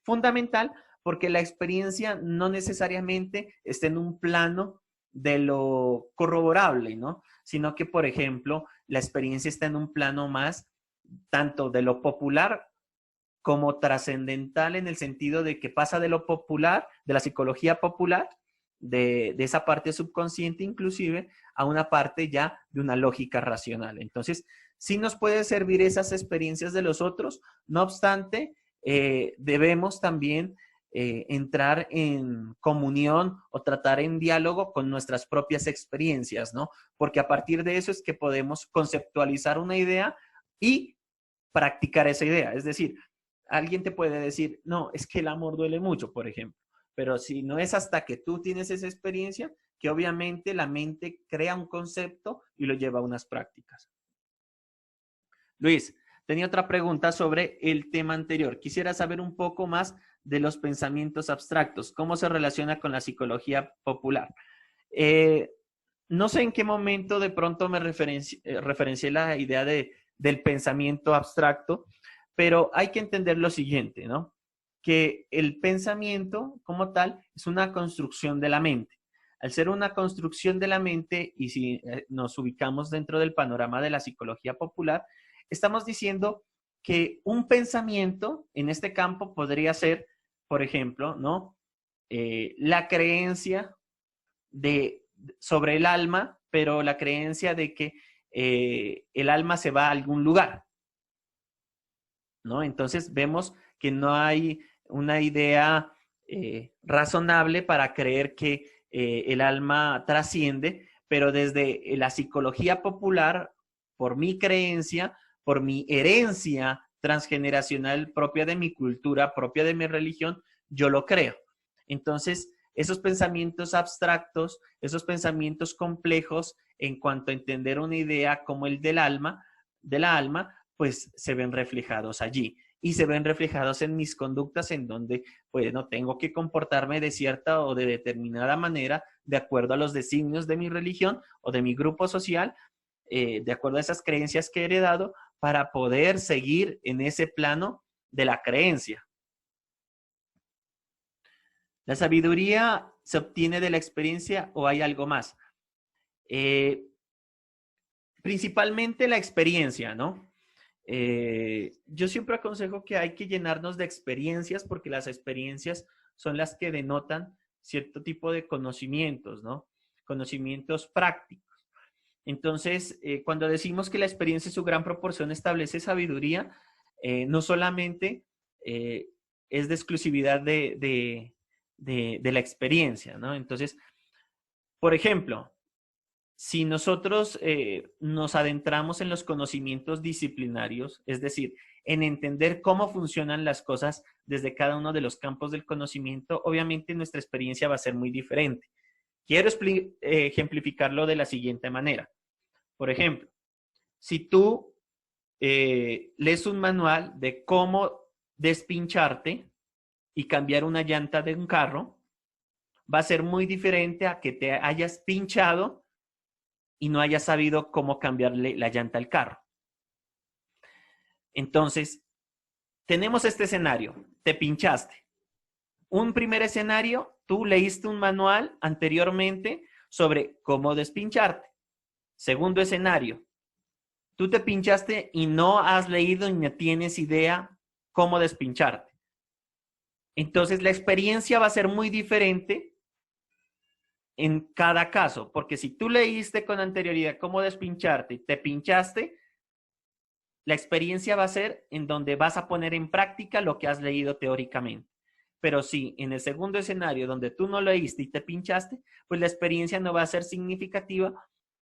Fundamental porque la experiencia no necesariamente está en un plano de lo corroborable, ¿no? Sino que, por ejemplo, la experiencia está en un plano más tanto de lo popular como trascendental, en el sentido de que pasa de lo popular, de la psicología popular, de esa parte subconsciente inclusive, a una parte ya de una lógica racional. Entonces, sí nos puede servir esas experiencias de los otros, no obstante, debemos también entrar en comunión o tratar en diálogo con nuestras propias experiencias, ¿no? Porque a partir de eso es que podemos conceptualizar una idea y practicar esa idea. Es decir, alguien te puede decir, no, es que el amor duele mucho, por ejemplo, pero si no es hasta que tú tienes esa experiencia, que obviamente la mente crea un concepto y lo lleva a unas prácticas. Luis, tenía otra pregunta sobre el tema anterior. Quisiera saber un poco más de los pensamientos abstractos, cómo se relaciona con la psicología popular. No sé en qué momento de pronto me referencié la idea del pensamiento abstracto, pero hay que entender lo siguiente, ¿no? Que el pensamiento como tal es una construcción de la mente. Al ser una construcción de la mente, y si nos ubicamos dentro del panorama de la psicología popular, estamos diciendo que un pensamiento en este campo podría ser, por ejemplo, ¿no? La creencia sobre el alma, pero la creencia de que el alma se va a algún lugar, ¿no? Entonces vemos que no hay una idea razonable para creer que el alma trasciende, pero desde la psicología popular, por mi creencia, por mi herencia transgeneracional propia de mi cultura, propia de mi religión, yo lo creo. Entonces, esos pensamientos abstractos, esos pensamientos complejos en cuanto a entender una idea como el del alma, de la alma, pues se ven reflejados allí y se ven reflejados en mis conductas, en donde pues no tengo que comportarme de cierta o de determinada manera de acuerdo a los designios de mi religión o de mi grupo social, de acuerdo a esas creencias que he heredado, para poder seguir en ese plano de la creencia. ¿La sabiduría se obtiene de la experiencia o hay algo más? Principalmente la experiencia, ¿no? Yo siempre aconsejo que hay que llenarnos de experiencias, porque las experiencias son las que denotan cierto tipo de conocimientos, ¿no? Conocimientos prácticos. Entonces, cuando decimos que la experiencia en su gran proporción establece sabiduría, no solamente es de exclusividad de la experiencia, ¿no? Entonces, por ejemplo, si nosotros nos adentramos en los conocimientos disciplinarios, es decir, en entender cómo funcionan las cosas desde cada uno de los campos del conocimiento, obviamente nuestra experiencia va a ser muy diferente. Quiero ejemplificarlo de la siguiente manera. Por ejemplo, si tú lees un manual de cómo despincharte y cambiar una llanta de un carro, va a ser muy diferente a que te hayas pinchado y no hayas sabido cómo cambiarle la llanta al carro. Entonces, tenemos este escenario, te pinchaste. Un primer escenario, tú leíste un manual anteriormente sobre cómo despincharte. Segundo escenario, tú te pinchaste y no has leído ni tienes idea cómo despincharte. Entonces, la experiencia va a ser muy diferente en cada caso, porque si tú leíste con anterioridad cómo despincharte y te pinchaste, la experiencia va a ser en donde vas a poner en práctica lo que has leído teóricamente. Pero si en el segundo escenario donde tú no leíste y te pinchaste, pues la experiencia no va a ser significativa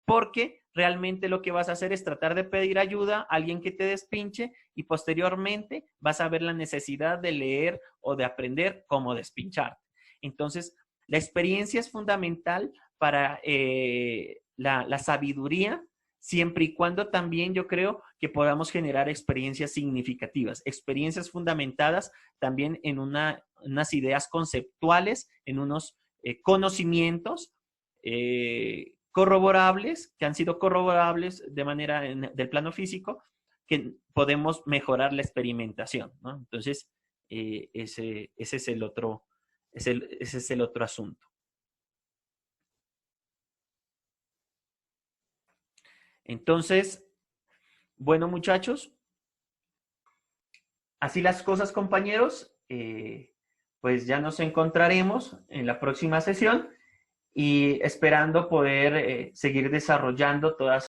porque realmente lo que vas a hacer es tratar de pedir ayuda a alguien que te despinche y posteriormente vas a ver la necesidad de leer o de aprender cómo despincharte. Entonces, la experiencia es fundamental para la sabiduría, siempre y cuando también yo creo que podamos generar experiencias significativas, experiencias fundamentadas también en unas ideas conceptuales, en unos conocimientos corroborables, que han sido corroborables de manera del plano físico, que podemos mejorar la experimentación, ¿no? Entonces, ese es el otro, ese es el otro asunto. Entonces, bueno, muchachos, así las cosas, compañeros, pues ya nos encontraremos en la próxima sesión y esperando poder seguir desarrollando todas